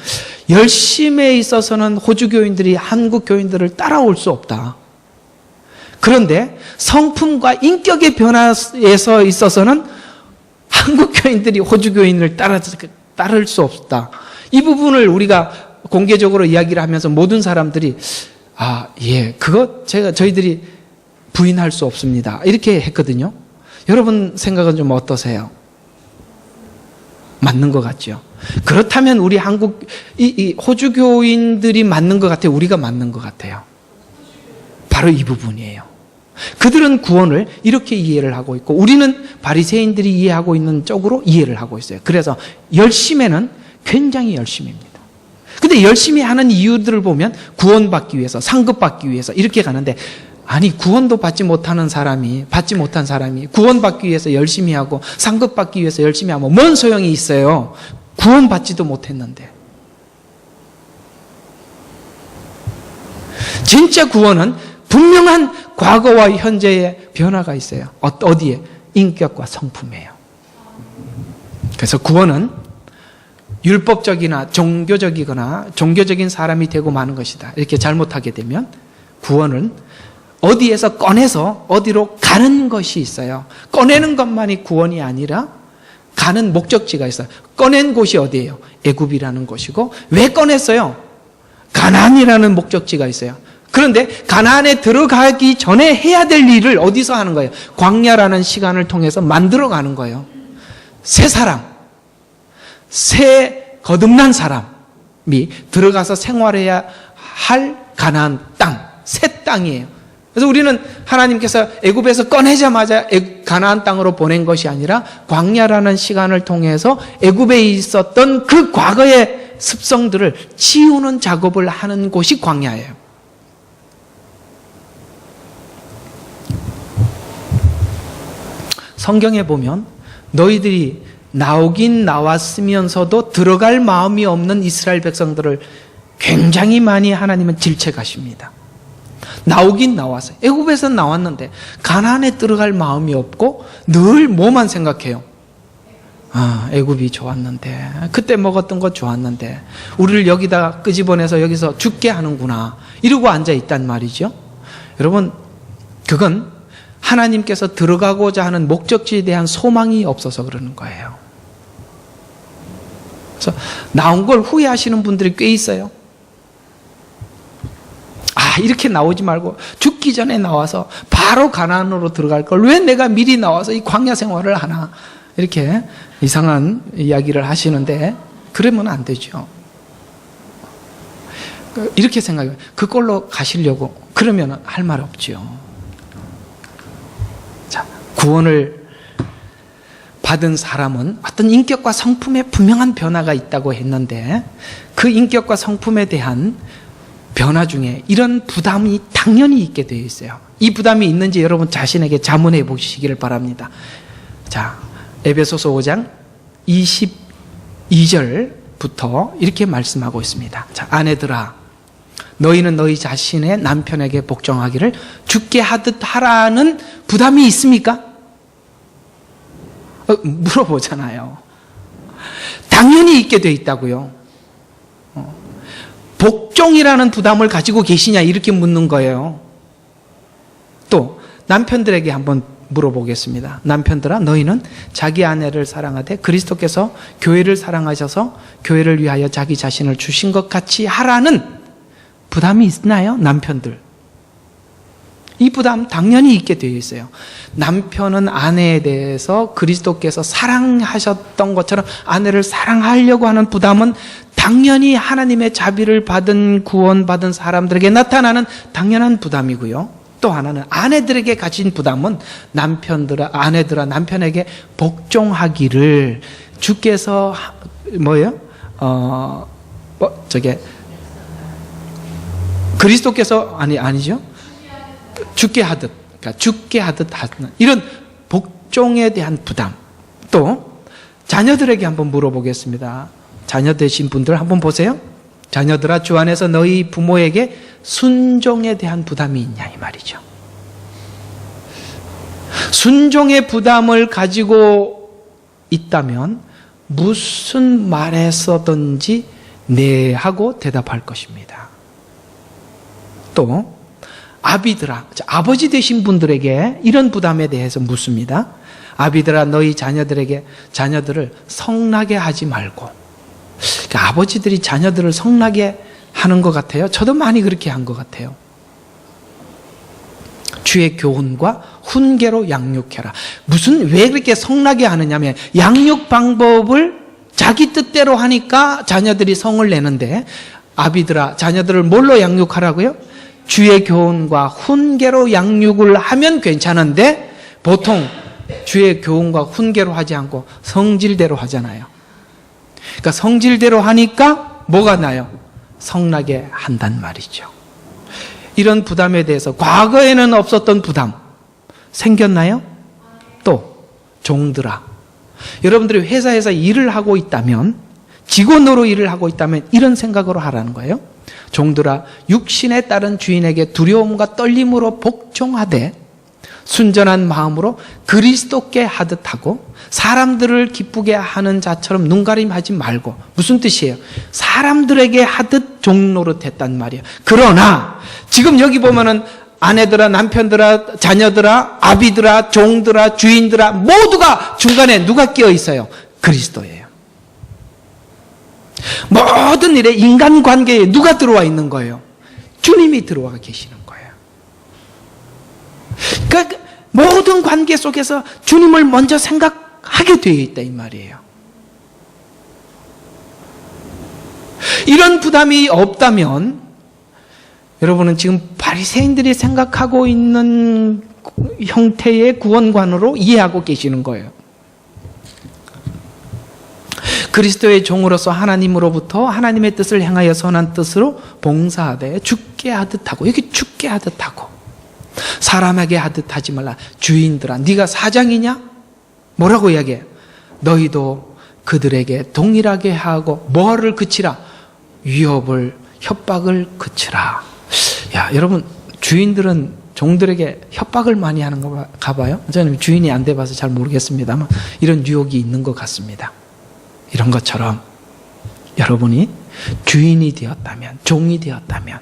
열심에 있어서는 호주 교인들이 한국 교인들을 따라올 수 없다. 그런데 성품과 인격의 변화에서 있어서는 한국 교인들이 호주 교인을 따를 수 없다. 이 부분을 우리가 공개적으로 이야기를 하면서 모든 사람들이 예, 저희들이 부인할 수 없습니다. 이렇게 했거든요. 여러분 생각은 좀 어떠세요? 맞는 것 같죠? 그렇다면 우리 이 호주 교인들이 맞는 것 같아요? 우리가 맞는 것 같아요? 바로 이 부분이에요. 그들은 구원을 이렇게 이해를 하고 있고 우리는 바리새인들이 이해하고 있는 쪽으로 이해를 하고 있어요. 그래서 열심에는 굉장히 열심입니다. 근데 열심히 하는 이유들을 보면 구원받기 위해서, 상급받기 위해서 이렇게 가는데, 아니 구원도 받지 못한 사람이 구원받기 위해서 열심히 하고 상급받기 위해서 열심히 하면 뭔 소용이 있어요? 구원받지도 못했는데. 진짜 구원은 분명한 과거와 현재의 변화가 있어요. 어디에? 인격과 성품이에요. 그래서 구원은 율법적이나 종교적인 사람이 되고 마는 것이다. 이렇게 잘못하게 되면 구원은 어디에서 꺼내서 어디로 가는 것이 있어요. 꺼내는 것만이 구원이 아니라 가는 목적지가 있어요. 꺼낸 곳이 어디예요? 애굽이라는 곳이고, 왜 꺼냈어요? 가나안이라는 목적지가 있어요. 그런데 가나안에 들어가기 전에 해야 될 일을 어디서 하는 거예요? 광야라는 시간을 통해서 만들어가는 거예요. 새 거듭난 사람이 들어가서 생활해야 할 가나안 땅, 새 땅이에요. 그래서 우리는 하나님께서 애굽에서 꺼내자마자 가나안 땅으로 보낸 것이 아니라 광야라는 시간을 통해서 애굽에 있었던 그 과거의 습성들을 지우는 작업을 하는 곳이 광야예요. 성경에 보면 너희들이 나오긴 나왔으면서도 들어갈 마음이 없는 이스라엘 백성들을 굉장히 많이 하나님은 질책하십니다. 나오긴 나왔어요. 애굽에서 나왔는데 가나안에 들어갈 마음이 없고 늘 뭐만 생각해요? 애굽이 좋았는데, 그때 먹었던 거 좋았는데 우리를 여기다 끄집어내서 여기서 죽게 하는구나 이러고 앉아있단 말이죠. 여러분, 그건 하나님께서 들어가고자 하는 목적지에 대한 소망이 없어서 그러는 거예요. 그래서 나온 걸 후회하시는 분들이 꽤 있어요. 이렇게 나오지 말고 죽기 전에 나와서 바로 가나안으로 들어갈 걸 왜 내가 미리 나와서 이 광야 생활을 하나, 이렇게 이상한 이야기를 하시는데 그러면 안 되죠. 이렇게 생각해요. 그걸로 가시려고 그러면 할 말 없죠. 자, 구원을 받은 사람은 어떤 인격과 성품에 분명한 변화가 있다고 했는데 그 인격과 성품에 대한 변화 중에 이런 부담이 당연히 있게 되어 있어요. 이 부담이 있는지 여러분 자신에게 자문해 보시기를 바랍니다. 자, 에베소서 5장 22절부터 이렇게 말씀하고 있습니다. 자, 아내들아, 너희는 너희 자신의 남편에게 복종하기를 주께 하듯 하라는 부담이 있습니까? 물어보잖아요. 당연히 있게 되어 있다고요. 복종이라는 부담을 가지고 계시냐 이렇게 묻는 거예요. 또 남편들에게 한번 물어보겠습니다. 남편들아, 너희는 자기 아내를 사랑하되 그리스도께서 교회를 사랑하셔서 교회를 위하여 자기 자신을 주신 것 같이 하라는 부담이 있나요? 남편들. 이 부담 당연히 있게 되어 있어요. 남편은 아내에 대해서 그리스도께서 사랑하셨던 것처럼 아내를 사랑하려고 하는 부담은 당연히 하나님의 자비를 받은 구원받은 사람들에게 나타나는 당연한 부담이고요. 또 하나는 아내들에게 가진 부담은 아내들아 남편에게 복종하기를 주께서 그리스도께서 아니죠. 죽게 하듯, 그러니까 죽게 하듯 하는 이런 복종에 대한 부담. 또 자녀들에게 한번 물어보겠습니다. 자녀 되신 분들 한번 보세요. 자녀들아, 주 안에서 너희 부모에게 순종에 대한 부담이 있냐 이 말이죠. 순종의 부담을 가지고 있다면 무슨 말에서든지 네 하고 대답할 것입니다. 또 아비들아, 아버지 되신 분들에게 이런 부담에 대해서 묻습니다. 아비들아, 너희 자녀들을 성나게 하지 말고. 그러니까 아버지들이 자녀들을 성나게 하는 것 같아요. 저도 많이 그렇게 한 것 같아요. 주의 교훈과 훈계로 양육해라. 왜 그렇게 성나게 하느냐면 양육 방법을 자기 뜻대로 하니까 자녀들이 성을 내는데, 아비들아, 자녀들을 뭘로 양육하라고요? 주의 교훈과 훈계로 양육을 하면 괜찮은데 보통 주의 교훈과 훈계로 하지 않고 성질대로 하잖아요. 그러니까 성질대로 하니까 뭐가 나요? 성나게 한단 말이죠. 이런 부담에 대해서 과거에는 없었던 부담 생겼나요? 또 종들아, 여러분들이 회사에서 일을 하고 있다면, 직원으로 일을 하고 있다면 이런 생각으로 하라는 거예요. 종들아, 육신에 따른 주인에게 두려움과 떨림으로 복종하되 순전한 마음으로 그리스도께 하듯 하고 사람들을 기쁘게 하는 자처럼 눈가림하지 말고. 무슨 뜻이에요? 사람들에게 하듯 종노릇 했단 말이에요. 그러나 지금 여기 보면은 아내들아, 남편들아, 자녀들아, 아비들아, 종들아, 주인들아 모두가 중간에 누가 끼어 있어요? 그리스도예요. 모든 일에 인간관계에 누가 들어와 있는 거예요? 주님이 들어와 계시는 거예요. 그러니까 모든 관계 속에서 주님을 먼저 생각하게 되어 있다 이 말이에요. 이런 부담이 없다면 여러분은 지금 바리새인들이 생각하고 있는 형태의 구원관으로 이해하고 계시는 거예요. 그리스도의 종으로서 하나님으로부터 하나님의 뜻을 행하여 선한 뜻으로 봉사하되 죽게 하듯 하고, 여기 죽게 하듯 하고, 사람에게 하듯 하지 말라. 주인들아, 네가 사장이냐? 뭐라고 이야기해요? 너희도 그들에게 동일하게 하고 뭐를 그치라? 위협을, 협박을 그치라. 야, 여러분, 주인들은 종들에게 협박을 많이 하는 건가 봐요. 저는 주인이 안 돼봐서 잘 모르겠습니다만 이런 유혹이 있는 것 같습니다. 이런 것처럼 여러분이 주인이 되었다면, 종이 되었다면,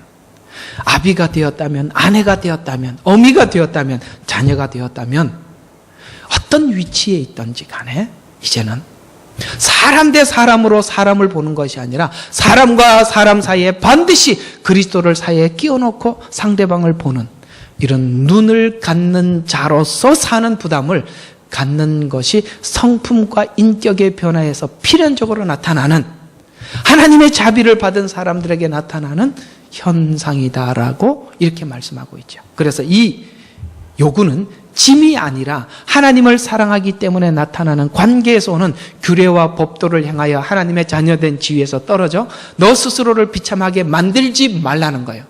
아비가 되었다면, 아내가 되었다면, 어미가 되었다면, 자녀가 되었다면 어떤 위치에 있든지 간에 이제는 사람 대 사람으로 사람을 보는 것이 아니라 사람과 사람 사이에 반드시 그리스도를 사이에 끼워놓고 상대방을 보는 이런 눈을 갖는 자로서 사는 부담을 갖는 것이 성품과 인격의 변화에서 필연적으로 나타나는 하나님의 자비를 받은 사람들에게 나타나는 현상이다라고 이렇게 말씀하고 있죠. 그래서 이 요구는 짐이 아니라 하나님을 사랑하기 때문에 나타나는 관계에서 오는 규례와 법도를 향하여 하나님의 자녀된 지위에서 떨어져 너 스스로를 비참하게 만들지 말라는 거예요.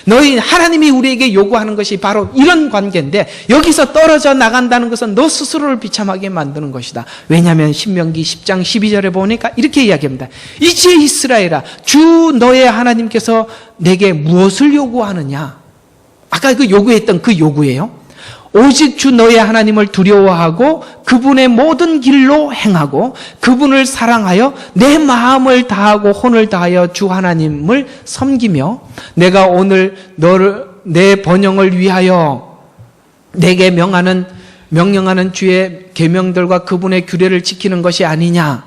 너희 하나님이 우리에게 요구하는 것이 바로 이런 관계인데 여기서 떨어져 나간다는 것은 너 스스로를 비참하게 만드는 것이다. 왜냐하면 신명기 10장 12절에 보니까 이렇게 이야기합니다. 이제 이스라엘아, 주 너의 하나님께서 내게 무엇을 요구하느냐? 아까 그 요구했던 그 요구예요. 오직 주 너의 하나님을 두려워하고 그분의 모든 길로 행하고 그분을 사랑하여 내 마음을 다하고 혼을 다하여 주 하나님을 섬기며 내가 오늘 너를 내 번영을 위하여 내게 명령하는 주의 계명들과 그분의 규례를 지키는 것이 아니냐.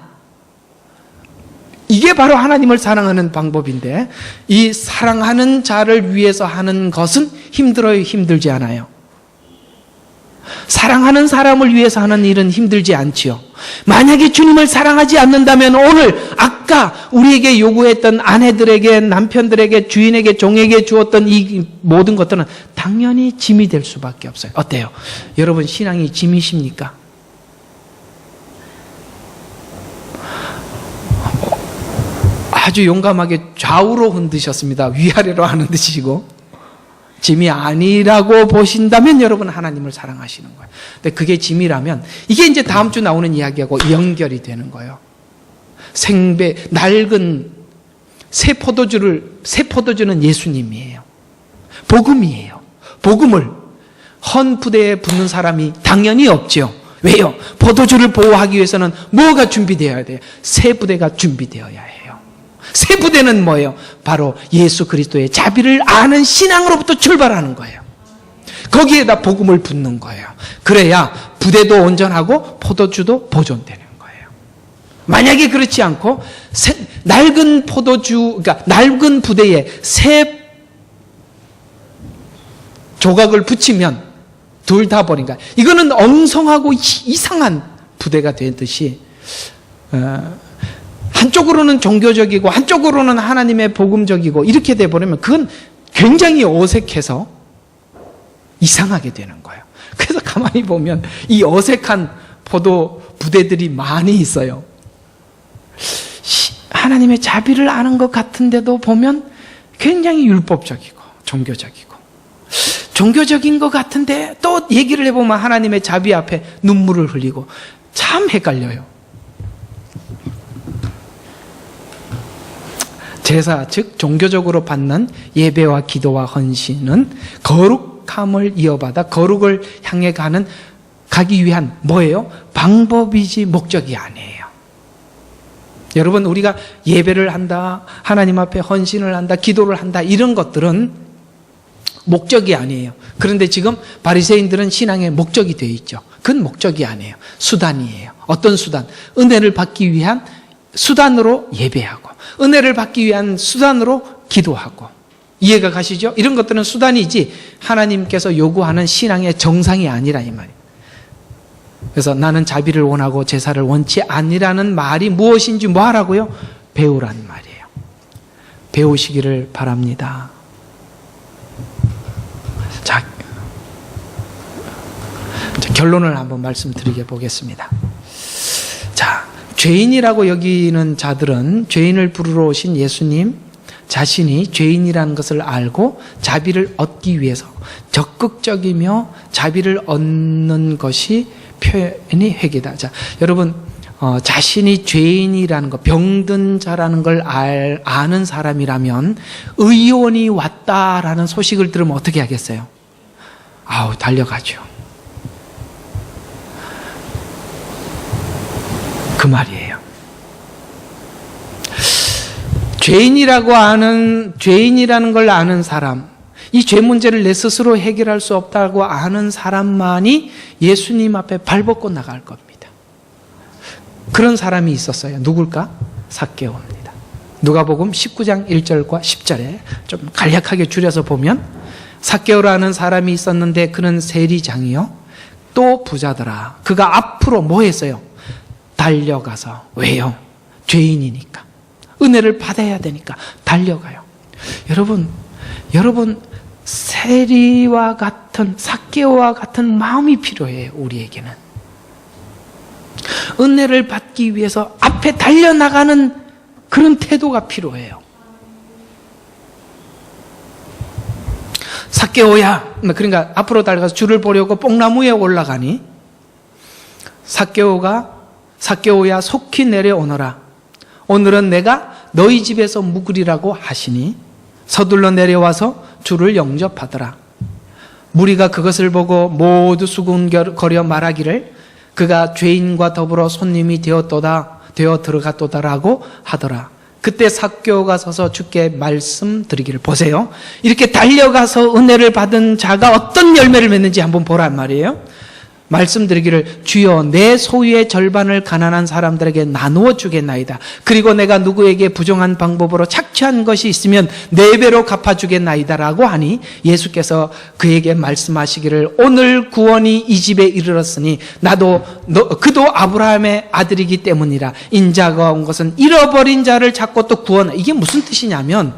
이게 바로 하나님을 사랑하는 방법인데 이 사랑하는 자를 위해서 하는 것은 힘들어요, 힘들지 않아요? 사랑하는 사람을 위해서 하는 일은 힘들지 않지요. 만약에 주님을 사랑하지 않는다면 오늘 아까 우리에게 요구했던 아내들에게, 남편들에게, 주인에게, 종에게 주었던 이 모든 것들은 당연히 짐이 될 수밖에 없어요. 어때요? 여러분 신앙이 짐이십니까? 아주 용감하게 좌우로 흔드셨습니다. 위아래로 안 흔드시고. 짐이 아니라고 보신다면 여러분 하나님을 사랑하시는 거예요. 근데 그게 짐이라면 이게 이제 다음 주 나오는 이야기하고 연결이 되는 거예요. 낡은 새 포도주는 예수님이에요. 복음이에요. 복음을 헌 부대에 붙는 사람이 당연히 없죠. 왜요? 포도주를 보호하기 위해서는 뭐가 준비되어야 돼요? 새 부대가 준비되어야 해요. 새 부대는 뭐예요? 바로 예수 그리스도의 자비를 아는 신앙으로부터 출발하는 거예요. 거기에다 복음을 붓는 거예요. 그래야 부대도 온전하고 포도주도 보존되는 거예요. 만약에 그렇지 않고 낡은 그러니까 낡은 부대에 새 조각을 붙이면 둘 다 버린가. 이거는 엉성하고 이상한 부대가 되듯이 한쪽으로는 종교적이고 한쪽으로는 하나님의 복음적이고 이렇게 돼버리면 그건 굉장히 어색해서 이상하게 되는 거예요. 그래서 가만히 보면 이 어색한 포도 부대들이 많이 있어요. 하나님의 자비를 아는 것 같은데도 보면 굉장히 율법적이고 종교적인 것 같은데 또 얘기를 해보면 하나님의 자비 앞에 눈물을 흘리고 참 헷갈려요. 제사, 즉 종교적으로 받는 예배와 기도와 헌신은 거룩함을 이어받아 거룩을 향해 가기 위한 뭐예요? 방법이지 목적이 아니에요. 여러분 우리가 예배를 한다, 하나님 앞에 헌신을 한다, 기도를 한다 이런 것들은 목적이 아니에요. 그런데 지금 바리새인들은 신앙의 목적이 되어 있죠. 그건 목적이 아니에요. 수단이에요. 어떤 수단? 은혜를 받기 위한 수단으로 예배하고 은혜를 받기 위한 수단으로 기도하고 이해가 가시죠? 이런 것들은 수단이지 하나님께서 요구하는 신앙의 정상이 아니라 이 말이에요. 그래서 나는 자비를 원하고 제사를 원치 아니라는 말이 무엇인지 뭐 하라고요? 배우란 말이에요. 배우시기를 바랍니다. 자, 결론을 한번 말씀드리게 보겠습니다. 자, 죄인이라고 여기는 자들은 죄인을 부르러 오신 예수님, 자신이 죄인이라는 것을 알고 자비를 얻기 위해서 적극적이며 자비를 얻는 것이 표현이 회개다. 자, 여러분, 자신이 죄인이라는 것, 병든 자라는 걸 아는 사람이라면 의원이 왔다라는 소식을 들으면 어떻게 하겠어요? 아우, 달려가죠. 그 말이에요. 죄인이라는 걸 아는 사람, 이 죄 문제를 내 스스로 해결할 수 없다고 아는 사람만이 예수님 앞에 발벗고 나갈 겁니다. 그런 사람이 있었어요. 누굴까? 삭개오입니다. 누가복음 19장 1절과 10절에 좀 간략하게 줄여서 보면, 삭개오라는 사람이 있었는데 그는 세리장이요 또 부자더라. 그가 앞으로 뭐 했어요? 달려가서. 왜요? 죄인이니까, 은혜를 받아야 되니까 달려가요. 여러분 세리와 같은, 삭개오와 같은 마음이 필요해요. 우리에게는 은혜를 받기 위해서 앞에 달려나가는 그런 태도가 필요해요. 삭개오야, 그러니까 앞으로 달려가서 주를 보려고 뽕나무에 올라가니, 삭개오야 속히 내려오너라. 오늘은 내가 너희 집에서 묵으리라고 하시니 서둘러 내려와서 주를 영접하더라. 무리가 그것을 보고 모두 수군거려 말하기를 그가 죄인과 더불어 손님이 되어 들어갔도다라고 하더라. 그때 삭개오가 서서 주께 말씀드리기를, 보세요, 이렇게 달려가서 은혜를 받은 자가 어떤 열매를 맺는지 한번 보란 말이에요. 말씀드리기를, 주여 내 소유의 절반을 가난한 사람들에게 나누어 주겠나이다. 그리고 내가 누구에게 부정한 방법으로 착취한 것이 있으면 4배로 갚아주겠나이다 라고 하니, 예수께서 그에게 말씀하시기를, 오늘 구원이 이 집에 이르렀으니 그도 아브라함의 아들이기 때문이라. 인자가 온 것은 잃어버린 자를 찾고 또 구원. 이게 무슨 뜻이냐면,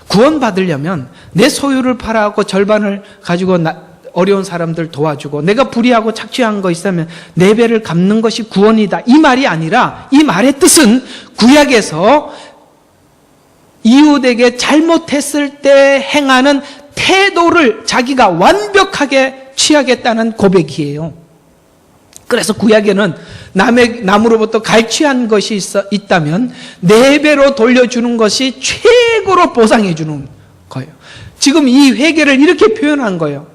구원 받으려면 내 소유를 팔아갖고 절반을 가지고 어려운 사람들 도와주고, 내가 불의하고 착취한 거 있으면 4배를 갚는 것이 구원이다, 이 말이 아니라, 이 말의 뜻은 구약에서 이웃에게 잘못했을 때 행하는 태도를 자기가 완벽하게 취하겠다는 고백이에요. 그래서 구약에는 남으로부터 갈취한 것이 있다면 4배로 돌려주는 것이 최고로 보상해 주는 거예요. 지금 이 회개를 이렇게 표현한 거예요.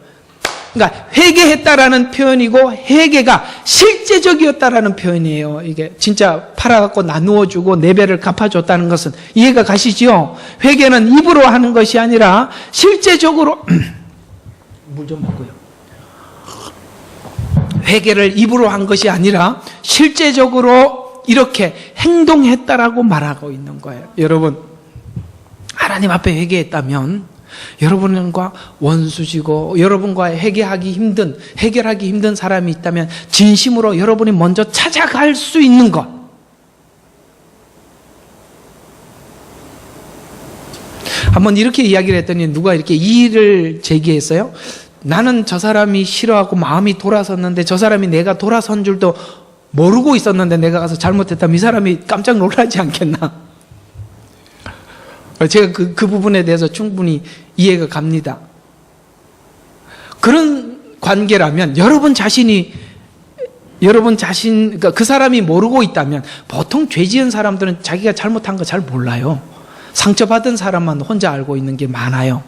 그러니까 회개했다라는 표현이고, 회개가 실제적이었다라는 표현이에요. 이게 진짜 팔아갖고 나누어주고 4배를 갚아줬다는 것은 이해가 가시죠? 회개는 입으로 하는 것이 아니라 실제적으로 물 좀 먹고요. 회개를 입으로 한 것이 아니라 실제적으로 이렇게 행동했다라고 말하고 있는 거예요. 여러분, 하나님 앞에 회개했다면 여러분과 원수지고 여러분과 해결하기 힘든 사람이 있다면 진심으로 여러분이 먼저 찾아갈 수 있는 것. 한번 이렇게 이야기를 했더니 누가 이렇게 이의를 제기했어요. 나는 저 사람이 싫어하고 마음이 돌아섰는데 저 사람이 내가 돌아선 줄도 모르고 있었는데 내가 가서 잘못했다면 이 사람이 깜짝 놀라지 않겠나? 제가 그 부분에 대해서 충분히 이해가 갑니다. 그런 관계라면 그러니까 그 사람이 모르고 있다면, 보통 죄 지은 사람들은 자기가 잘못한 거 잘 몰라요. 상처받은 사람만 혼자 알고 있는 게 많아요.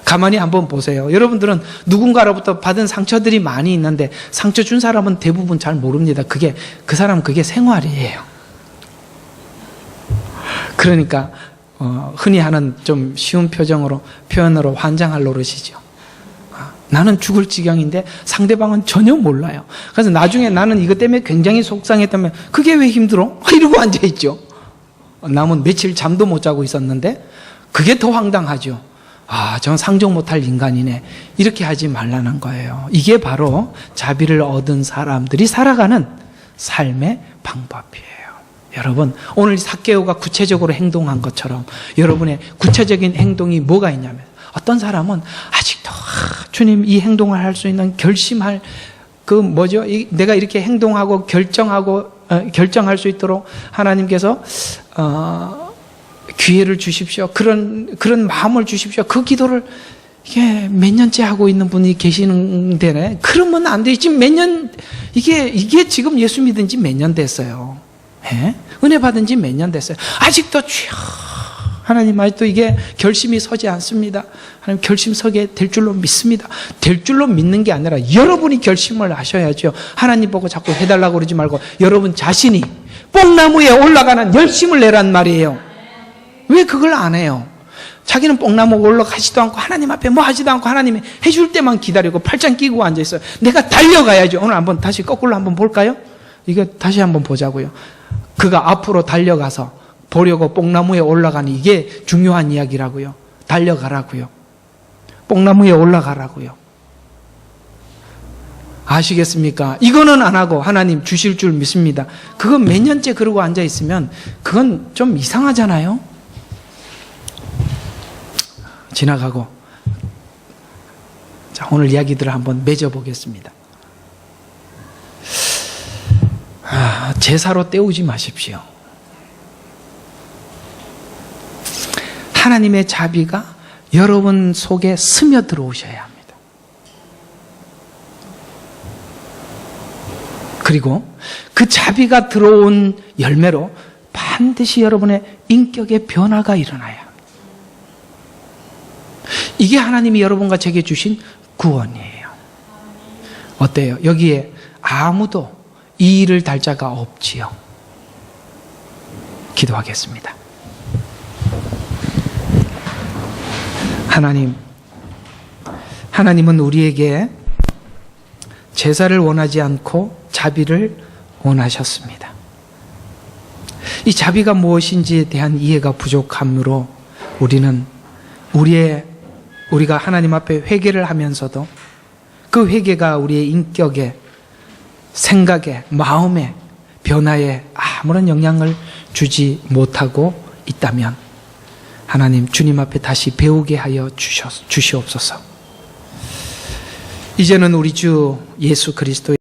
가만히 한번 보세요. 여러분들은 누군가로부터 받은 상처들이 많이 있는데 상처 준 사람은 대부분 잘 모릅니다. 그 사람은 그게 생활이에요. 그러니까 흔히 하는 좀 쉬운 표현으로 환장할 노릇이죠. 나는 죽을 지경인데 상대방은 전혀 몰라요. 그래서 나중에 나는 이것 때문에 굉장히 속상했다면, 그게 왜 힘들어? 이러고 앉아있죠. 남은 며칠 잠도 못 자고 있었는데, 그게 더 황당하죠. 저는 상종 못할 인간이네. 이렇게 하지 말라는 거예요. 이게 바로 자비를 얻은 사람들이 살아가는 삶의 방법이에요. 여러분, 오늘 삭개오가 구체적으로 행동한 것처럼 여러분의 구체적인 행동이 뭐가 있냐면, 어떤 사람은 아직도 주님 이 행동을 할 수 있는 결심할 내가 이렇게 행동하고 결정할 수 있도록 하나님께서 기회를 주십시오. 그런 마음을 주십시오. 그 기도를 이게 몇 년째 하고 있는 분이 계시는데, 그러면 안 돼요. 지금 몇 년, 이게 지금 예수 믿은 지 몇 년 됐어요. 예? 은혜 받은 지 몇 년 됐어요. 아직도 주여, 하나님, 아직도 이게 결심이 서지 않습니다. 하나님, 결심 서게 될 줄로 믿습니다. 될 줄로 믿는 게 아니라 여러분이 결심을 하셔야죠. 하나님 보고 자꾸 해달라고 그러지 말고 여러분 자신이 뽕나무에 올라가는 열심을 내란 말이에요. 왜 그걸 안 해요? 자기는 뽕나무 올라가지도 않고 하나님 앞에 뭐 하지도 않고 하나님이 해줄 때만 기다리고 팔짱 끼고 앉아있어요. 내가 달려가야죠. 오늘 한번 다시 거꾸로 한번 볼까요? 이거 다시 한번 보자고요. 그가 앞으로 달려가서 보려고 뽕나무에 올라가니, 이게 중요한 이야기라고요. 달려가라고요. 뽕나무에 올라가라고요. 아시겠습니까? 이거는 안 하고 하나님 주실 줄 믿습니다. 그건 몇 년째 그러고 앉아있으면 그건 좀 이상하잖아요. 지나가고. 자, 오늘 이야기들을 한번 맺어보겠습니다. 제사로 때우지 마십시오. 하나님의 자비가 여러분 속에 스며들어 오셔야 합니다. 그리고 그 자비가 들어온 열매로 반드시 여러분의 인격의 변화가 일어나야 합니다. 이게 하나님이 여러분과 제게 주신 구원이에요. 어때요? 여기에 아무도 이 일을 달 자가 없지요. 기도하겠습니다. 하나님은 우리에게 제사를 원하지 않고 자비를 원하셨습니다. 이 자비가 무엇인지에 대한 이해가 부족함으로 우리가 하나님 앞에 회개를 하면서도 그 회개가 우리의 인격에, 생각에, 마음에, 변화에 아무런 영향을 주지 못하고 있다면 하나님, 주님 앞에 다시 배우게 하여 주시옵소서. 이제는 우리 주 예수 그리스도의